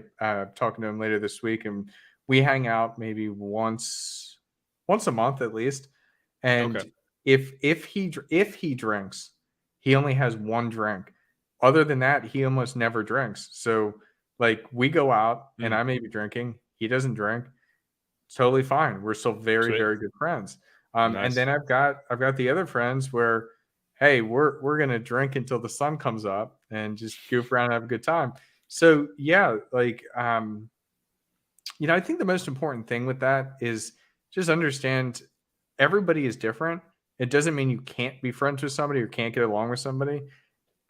talking to him later this week, and we hang out maybe once a month at least. Okay. And if he drinks, he only has one drink. Other than that, he almost never drinks. So like we go out and Mm, I may be drinking, he doesn't drink. It's totally fine. We're still very, sweet. very good friends. And Nice. then I've got the other friends where, hey, we're gonna drink until the sun comes up and just goof around and have a good time. So yeah, like I think the most important thing with that is just understand everybody is different. It doesn't mean you can't be friends with somebody or can't get along with somebody.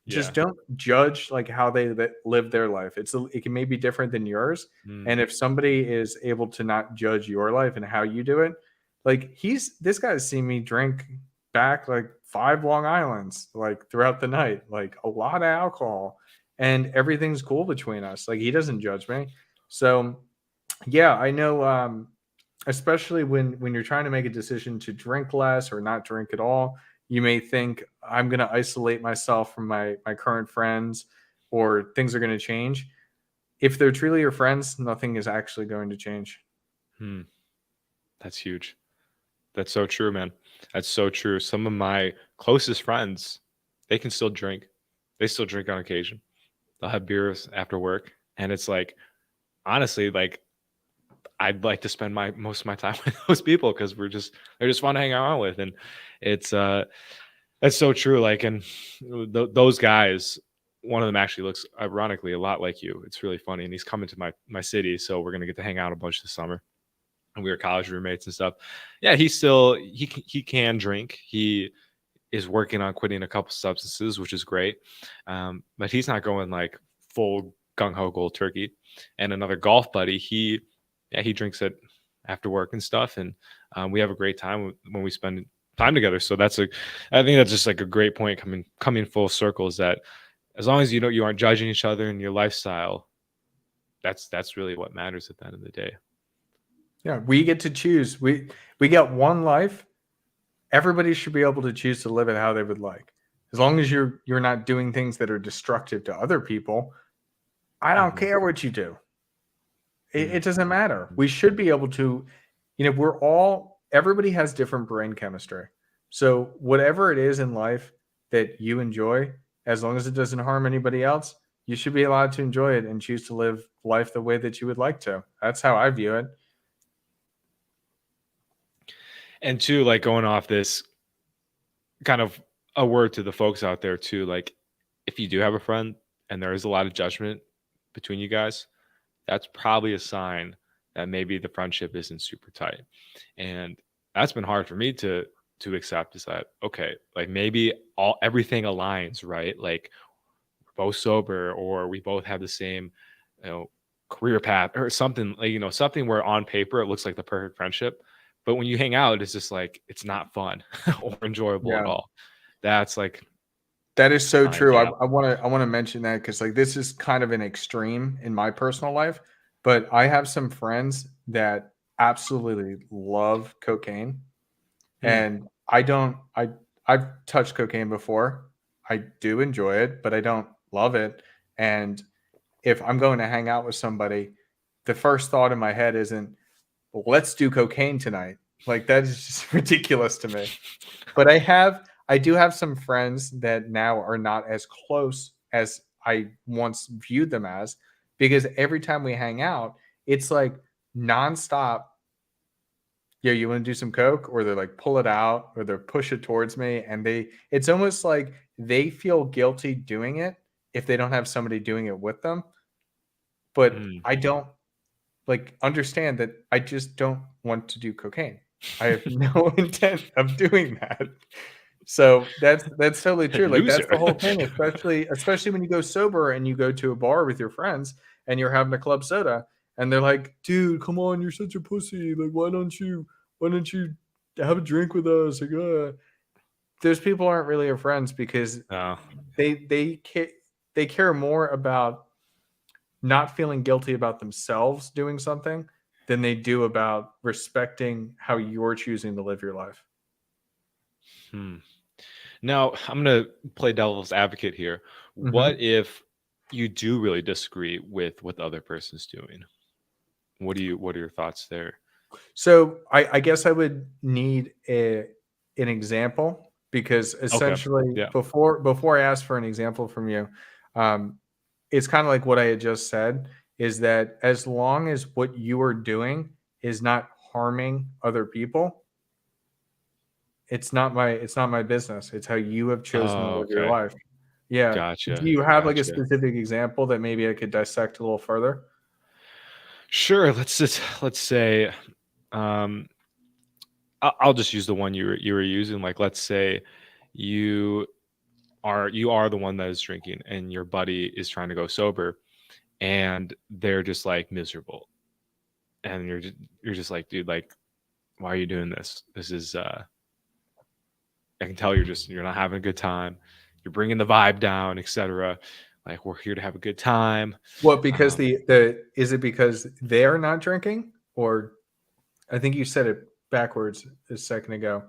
Just Yeah. don't judge like how they live their life. It can maybe different than yours. Mm, And if somebody is able to not judge your life and how you do it, like this guy's seen me drink back like 5 Long Islands like throughout the night, like a lot of alcohol, and everything's cool between us. Like he doesn't judge me. So yeah, I know. Especially when you're trying to make a decision to drink less or not drink at all, you may think I'm going to isolate myself from my current friends, or things are going to change. If they're truly your friends, nothing is actually going to change. hmm. That's huge. That's so true, man. That's so true. Some of my closest friends, they can still drink. They still drink on occasion. They'll have beers after work. And it's like, honestly, like I'd like to spend my most of my time with those people because they're just fun to hang out with. And it's that's so true. Like and those guys, one of them actually looks ironically a lot like you. It's really funny, and he's coming to my city, so we're gonna get to hang out a bunch this summer. And we were college roommates and stuff. Yeah, he can drink. He is working on quitting a couple substances, which is great. But he's not going like full gung ho cold turkey. And another golf buddy, he drinks it after work and stuff, and we have a great time when we spend time together. So I think that's just like a great point coming full circle, is that as long as you aren't judging each other and your lifestyle, that's really what matters at the end of the day. Yeah, we get to choose. We get one life. Everybody should be able to choose to live it how they would like. As long as you're not doing things that are destructive to other people, I don't care what you do. It doesn't matter. We should be able to, everybody has different brain chemistry. So whatever it is in life that you enjoy, as long as it doesn't harm anybody else, you should be allowed to enjoy it and choose to live life the way that you would like to. That's how I view it. And two, like going off this, kind of a word to the folks out there too, like if you do have a friend and there is a lot of judgment between you guys, that's probably a sign that maybe the friendship isn't super tight. And that's been hard for me to accept, is that, okay, like maybe everything aligns, right? Like we're both sober, or we both have the same, career path or something, like, something where on paper it looks like the perfect friendship. But when you hang out, it's just like, it's not fun or enjoyable at all. That's like, that is so true. I want to mention that because like this is kind of an extreme in my personal life, but I have some friends that absolutely love cocaine, and I've touched cocaine before. I do enjoy it, but I don't love it. And if I'm going to hang out with somebody, the first thought in my head isn't, let's do cocaine tonight. Like that is just ridiculous to me. But I do have some friends that now are not as close as I once viewed them as, because every time we hang out, it's like nonstop. Yeah, you want to do some coke? Or they're like, pull it out, or they're push it towards me. And it's almost like they feel guilty doing it if they don't have somebody doing it with them. But I don't understand that I just don't want to do cocaine. I have no intent of doing that. So that's totally true. Like that's the whole thing, especially when you go sober and you go to a bar with your friends and you're having a club soda and they're like, dude, come on, you're such a pussy. Like, why don't you have a drink with us? Like, those people aren't really your friends, because they care more about not feeling guilty about themselves doing something than they do about respecting how you're choosing to live your life. Now, I'm going to play devil's advocate here. What if you do really disagree with what the other person's doing? What are your thoughts there? So I guess I would need an example, because essentially before I ask for an example from you, it's kind of like what I had just said, is that as long as what you are doing is not harming other people, it's not my business. It's how you have chosen to live your life. Yeah. Gotcha. Do you have like a specific example that maybe I could dissect a little further? Sure. Let's say, I'll just use the one you were using. Like, let's say you are the one that is drinking and your buddy is trying to go sober, and they're just like miserable, and you're just like, dude, like, why are you doing this? This is I can tell you're not having a good time. You're bringing the vibe down, etc. Like, we're here to have a good time. What, because is it because they're not drinking? Or I think you said it backwards a second ago.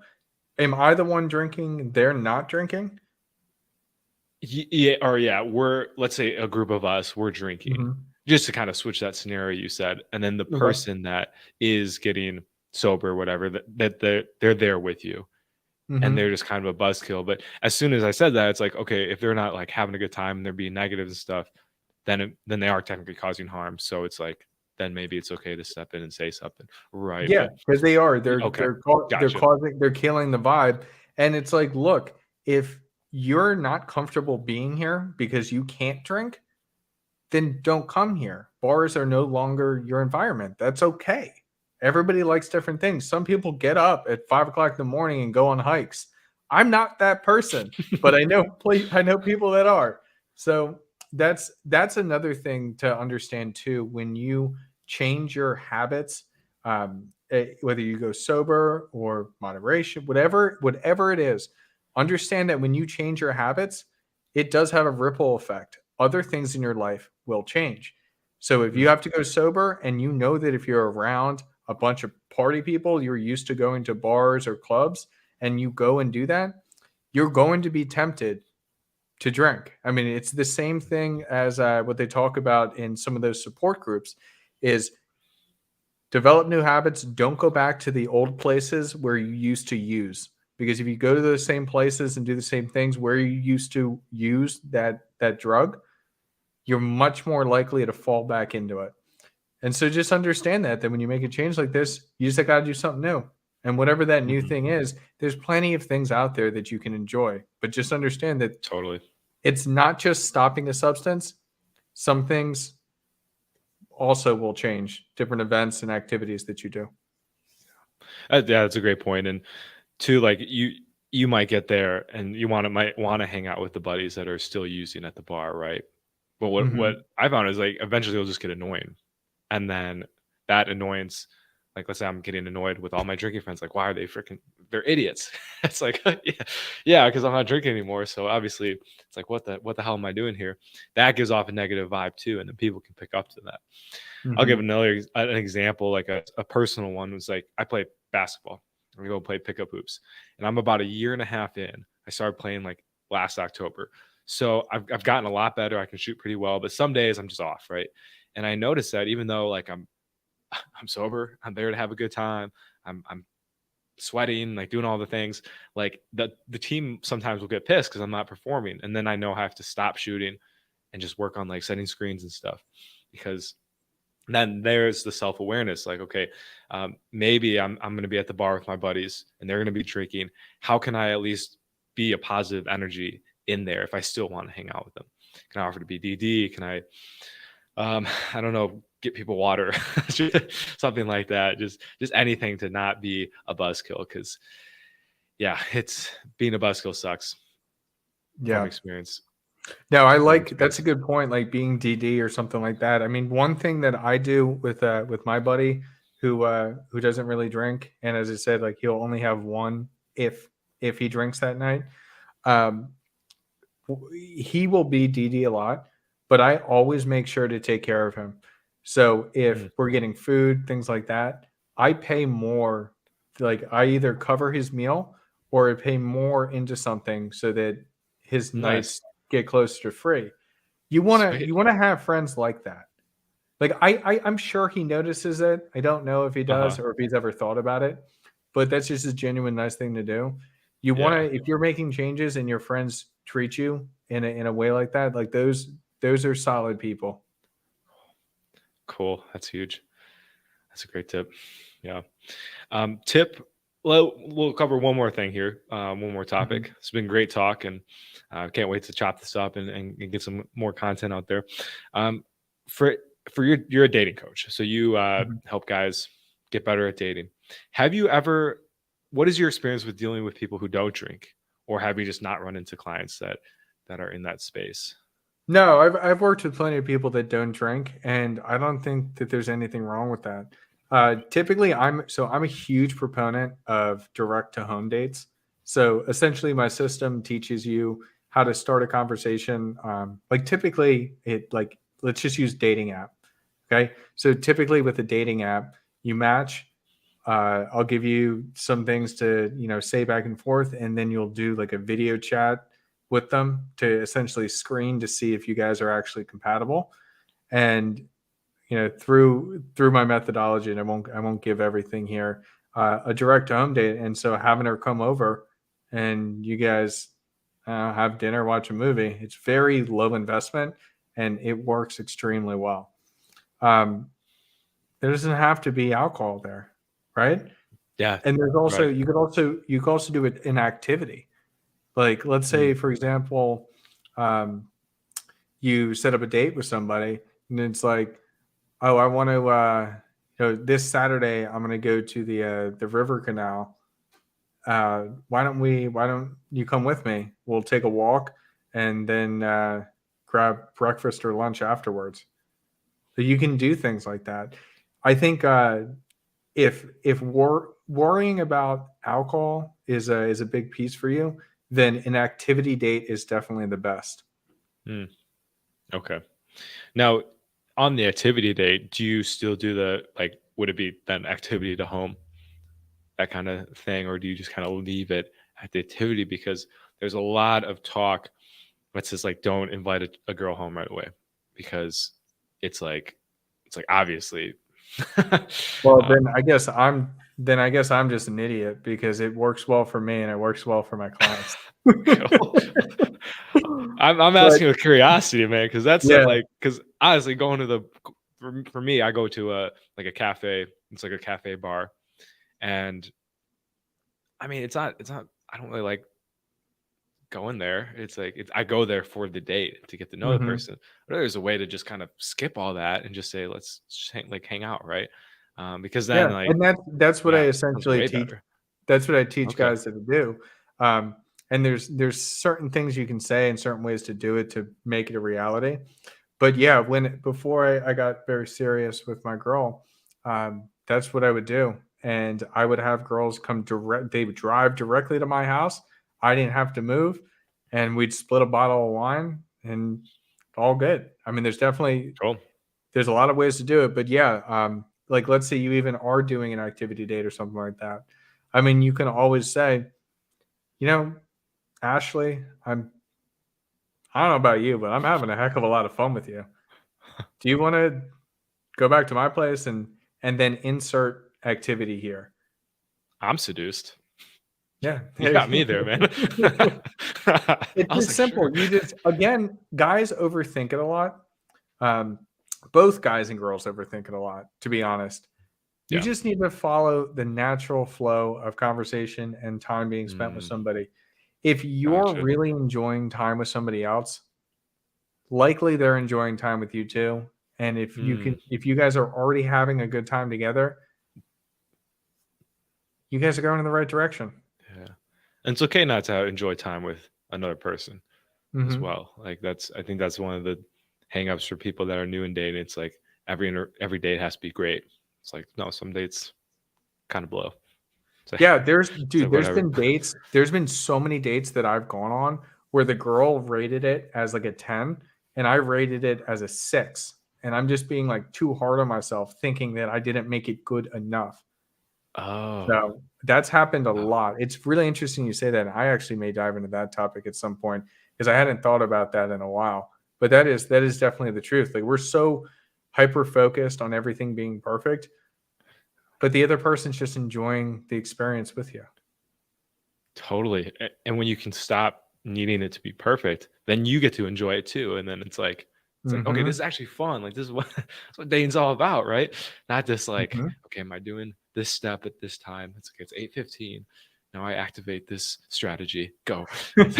Am I the one drinking? They're not drinking? Yeah, let's say a group of us, we're drinking, just to kind of switch that scenario you said. And then the person that is getting sober, whatever, that they're there with you. And they're just kind of a buzzkill. But as soon as I said that, it's like, okay, if they're not like having a good time and they're being negative and stuff, then they are technically causing harm. So it's like, then maybe it's okay to step in and say something, right? Yeah, because they are. They're killing the vibe. And it's like, look, if you're not comfortable being here because you can't drink, then don't come here. Bars are no longer your environment. That's okay. Everybody likes different things. Some people get up at 5 o'clock in the morning and go on hikes. I'm not that person, but I know people that are. So that's another thing to understand too. When you change your habits, whether you go sober or moderation, whatever it is, understand that when you change your habits, it does have a ripple effect. Other things in your life will change. So if you Mm, have to go sober and you know that if you're around a bunch of party people, you're used to going to bars or clubs, and you go and do that, you're going to be tempted to drink. I mean, it's the same thing as what they talk about in some of those support groups is develop new habits. Don't go back to the old places where you used to use. Because if you go to those same places and do the same things where you used to use that drug, you're much more likely to fall back into it. And so just understand that when you make a change like this, you just got to do something new. And whatever that new mhm, thing is, there's plenty of things out there that you can enjoy. But just understand that totally. it's not just stopping a substance. Some things also will change, different events and activities that you do. Yeah, that's a great point. And two, like you might get there and you might want to hang out with the buddies that are still using at the bar, right? But what Hmm. I found is like eventually it'll just get annoying. And then that annoyance, like let's say I'm getting annoyed with all my drinking friends, like why are they freaking they're idiots. It's like yeah, because I'm not drinking anymore. So obviously it's like what the hell am I doing here? That gives off a negative vibe too, and then people can pick up to that. I'll give Hmm. an example, like a personal one was like I play basketball. I'm gonna go play pickup hoops, and I'm about a year and a half in. I started playing like last October, so I've gotten a lot better. I can shoot pretty well, but some days I'm just off, right? And I noticed that even though like I'm sober, I'm there to have a good time. I'm sweating, like doing all the things. Like the team sometimes will get pissed because I'm not performing, and then I know I have to stop shooting and just work on like setting screens and stuff because then there's the self-awareness like okay, maybe I'm going to be at the bar with my buddies and they're going to be drinking. How can I at least be a positive energy in there if I still want to hang out with them? Can I offer to be DD? Can I I don't know, get people water, something like that, just anything to not be a buzzkill because yeah, it's being a buzzkill sucks from Yeah. experience. No, I From like that's a experience. good point, like being DD or something like that. I mean, one thing that I do with my buddy who doesn't really drink, and as I said, like he'll only have one if he drinks that night. Um, he will be DD a lot, but I always make sure to take care of him. So if Mm, we're getting food, things like that, I pay more. Like I either cover his meal or I pay more into something so that his nice. nights get closer to free. Sweet. You wanna have friends like that. Like I'm sure he notices it. I don't know if he Uh-huh. does or if he's ever thought about it, but that's just a genuine nice thing to do. You wanna Yeah. if you're making changes and your friends treat you in a way like that, like those are solid people. Cool. That's huge. That's a great tip. Yeah. Tip. Well, we'll cover one more thing here. One more topic. Mhm, It's been great talk, and can't wait to chop this up and get some more content out there. Um, for you're a dating coach, so you mhm. help guys get better at dating. Have you ever? What is your experience with dealing with people who don't drink, or have you just not run into clients that are in that space? No, I've worked with plenty of people that don't drink, and I don't think that there's anything wrong with that. Typically, I'm a huge proponent of direct to home dates. So essentially, my system teaches you how to start a conversation. Like typically, it like let's just use dating app. Okay, so typically with a dating app, you match. I'll give you some things to say back and forth, and then you'll do like a video chat with them to essentially screen to see if you guys are actually compatible. And through my methodology, and I won't give everything here, a direct home date, and so having her come over and you guys have dinner, watch a movie. It's very low investment, and it works extremely well. Um, there doesn't have to be alcohol there, right? Yeah. And there's also Right. you could also do it in activity. Like, let's Mm, say, for example, um, you set up a date with somebody, and it's like, oh, I want to, this Saturday, I'm going to go to the river canal. Why don't you come with me? We'll take a walk and then grab breakfast or lunch afterwards. So you can do things like that. I think if worrying about alcohol is a big piece for you, then an activity date is definitely the best. mm, okay. Now, on the activity date, do you still do the like? Would it be then activity to home, that kind of thing, or do you just kind of leave it at the activity? Because there's a lot of talk that says like, don't invite a girl home right away, because it's like obviously. Well, um, then I guess I'm just an idiot because it works well for me and it works well for my clients. cool. I'm But asking with curiosity, man, because that's yeah. like, because honestly, going to the for me, I go to a like a cafe. It's like a cafe bar, and I mean, it's not. I don't really like going there. It's like I go there for the date to get to know the Mhm. person. But there's a way to just kind of skip all that and just say let's just hang out, right? Because Yeah, then like and that's what I yeah, sounds essentially way teach. better. That's what I teach Okay, guys to do. Um, and there's certain things you can say and certain ways to do it to make it a reality. But yeah, when before I got very serious with my girl, that's what I would do. And I would have girls come direct. They would drive directly to my house. I didn't have to move, and we'd split a bottle of wine, and all good. I mean, cool. there's a lot of ways to do it, but yeah, like let's say you even are doing an activity date or something like that. I mean, you can always say, you know, Ashley, I don't know about you, but I'm having a heck of a lot of fun with you. Do you want to go back to my place and then insert activity here? I'm seduced. Yeah. You got me there, man. I It's was just like, simple. sure. You just again, guys overthink it a lot. Um, both guys and girls overthink it a lot, to be honest. You Yeah. just need to follow the natural flow of conversation and time being spent with Mm, somebody. If you're gotcha. really enjoying time with somebody else, likely they're enjoying time with you too. And Mm, if you guys are already having a good time together, you guys are going in the right direction. yeah. And it's okay not to enjoy time with another person as Hmm. well. Like I think that's one of the hangups for people that are new in dating. It's like every date has to be great. It's like no, some dates kind of blow. It's like, Yeah, it's like whatever. there's been so many dates that I've gone on where the girl rated it as like a 10 and I rated it as a 6. And I'm just being like too hard on myself thinking that I didn't make it good enough. Oh, So that's happened a wow. lot. It's really interesting you say that. And I actually may dive into that topic at some point because I hadn't thought about that in a while. But that is definitely the truth. Like we're so hyper focused on everything being perfect, but the other person's just enjoying the experience with you. Totally. And when you can stop needing it to be perfect, then you get to enjoy it too. And then it's like, okay, this is Hmm. actually fun. Like this is what that's what dating's all about, right? Not just like, Hmm. okay, am I doing this step at this time? It's okay, it's 8:15. Now I activate this strategy. Go. It's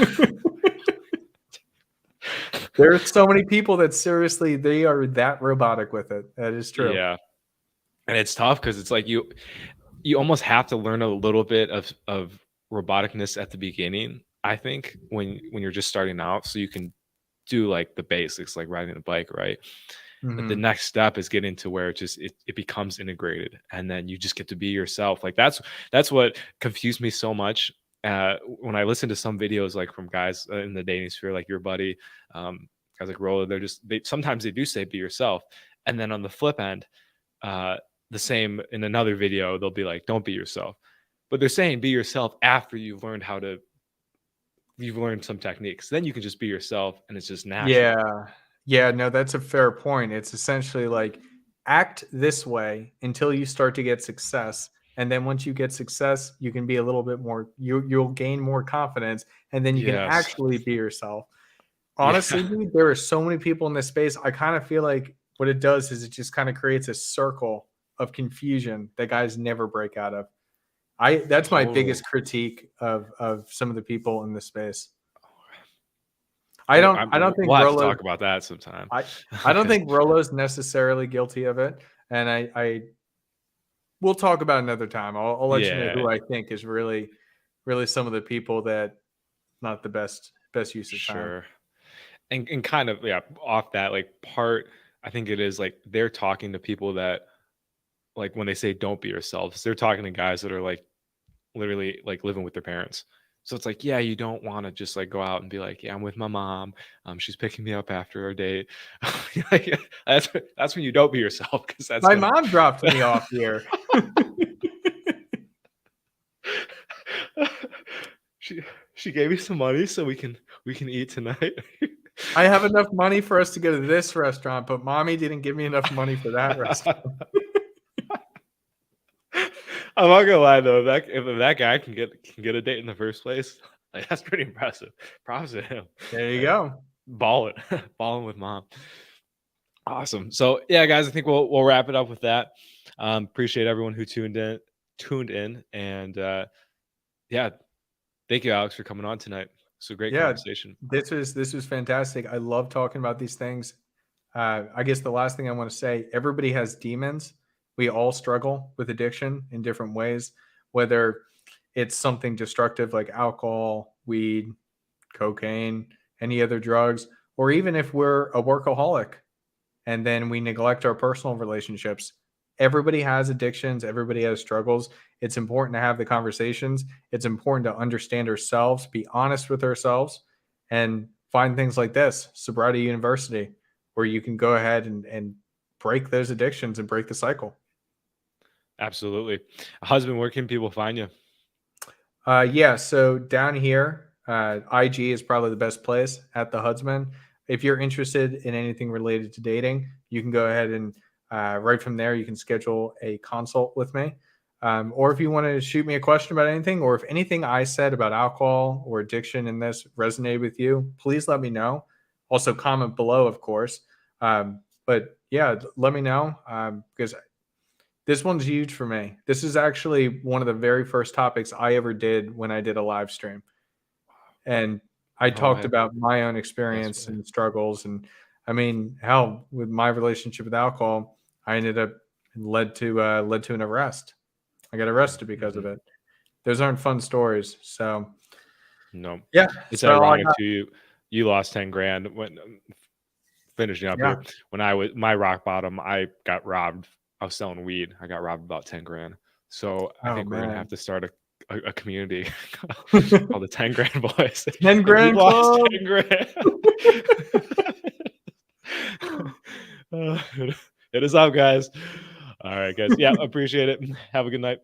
There are so many people that seriously they are that robotic with it. That is true. yeah. And it's tough because it's like you almost have to learn a little bit of roboticness at the beginning, I think, when you're just starting out, so you can do like the basics like riding a bike, right? But the Hmm. next step is getting to where it becomes integrated, and then you just get to be yourself. Like that's what confused me so much when I listen to some videos like from guys in the dating sphere, like your buddy, guys like Rolla. They sometimes they do say be yourself, and then on the flip end, uh, the same in another video they'll be like don't be yourself, but they're saying be yourself after you've learned some techniques. Then you can just be yourself, and it's just natural. Yeah. Yeah, no, that's a fair point. It's essentially like act this way until you start to get success. And then once you get success, you can be a little bit more you'll gain more confidence and then you can Yes. actually be yourself. Yeah. Honestly, dude, there are so many people in this space. I kind of feel like what it does is it just kind of creates a circle of confusion that guys never break out of. That's my Totally. biggest critique of some of the people in this space. Oh, I don't think we'll have to Rolo's talk about that sometime. I I don't think Rolo's necessarily guilty of it, and I we'll talk about it another time. I'll let you know Yeah, who I think is really some of the people that not the best use of time. sure. And kind of, yeah, off that, like, part, I think it is, like, they're talking to people that, like, when they say don't be yourselves, they're talking to guys that are, like, literally, like, living with their parents. So it's like, yeah, you don't wanna just, like, go out and be like, "Yeah, I'm with my mom. She's picking me up after our date." Like, that's when you don't be yourself, because that's My gonna mom dropped me off here. She she gave me some money so we can eat tonight. I have enough money for us to go to this restaurant, but mommy didn't give me enough money for that restaurant. I'm not gonna lie though, if that guy can get a date in the first place, like, that's pretty impressive. Props to him. There you Like, go. balling, balling with mom. Awesome. So yeah, guys, I think we'll wrap it up with that. Appreciate everyone who tuned in, and yeah, thank you, Alex, for coming on tonight. It's a great Yeah, conversation. this was fantastic. I love talking about these things. I guess the last thing I want to say, everybody has demons. We all struggle with addiction in different ways, whether it's something destructive like alcohol, weed, cocaine, any other drugs, or even if we're a workaholic and then we neglect our personal relationships. Everybody has addictions, everybody has struggles. It's important to have the conversations. It's important to understand ourselves, be honest with ourselves, and find things like this, Sobriety University, where you can go ahead and break those addictions and break the cycle. Absolutely. Husband, where can people find you? Yeah, so down here, IG is probably the best place at the Hudsman. If you're interested in anything related to dating, you can go ahead and right from there, you can schedule a consult with me. Or if you want to shoot me a question about anything, or if anything I said about alcohol or addiction in this resonated with you, please let me know. Also, comment below, of course. But yeah, let me know because this one's huge for me. This is actually one of the very first topics I ever did when I did a live stream. And I No talked way. about my own Best experience way. and struggles. And I mean, hell, with my relationship with alcohol, I ended up led to an arrest. I got arrested because of Mhm. it. Those aren't fun stories. So No, yeah, it's that's about all I ironic got. too. You lost 10 grand when finishing up Yeah. here. When I was my rock bottom, I got robbed. I was selling weed. I got robbed about 10 grand. So I Oh think we're gonna have man. to start a community called the 10 grand boys. 10 If you've grand lost club. 10 grand, uh, it is up, guys. All right, guys. Yeah, appreciate it. Have a good night.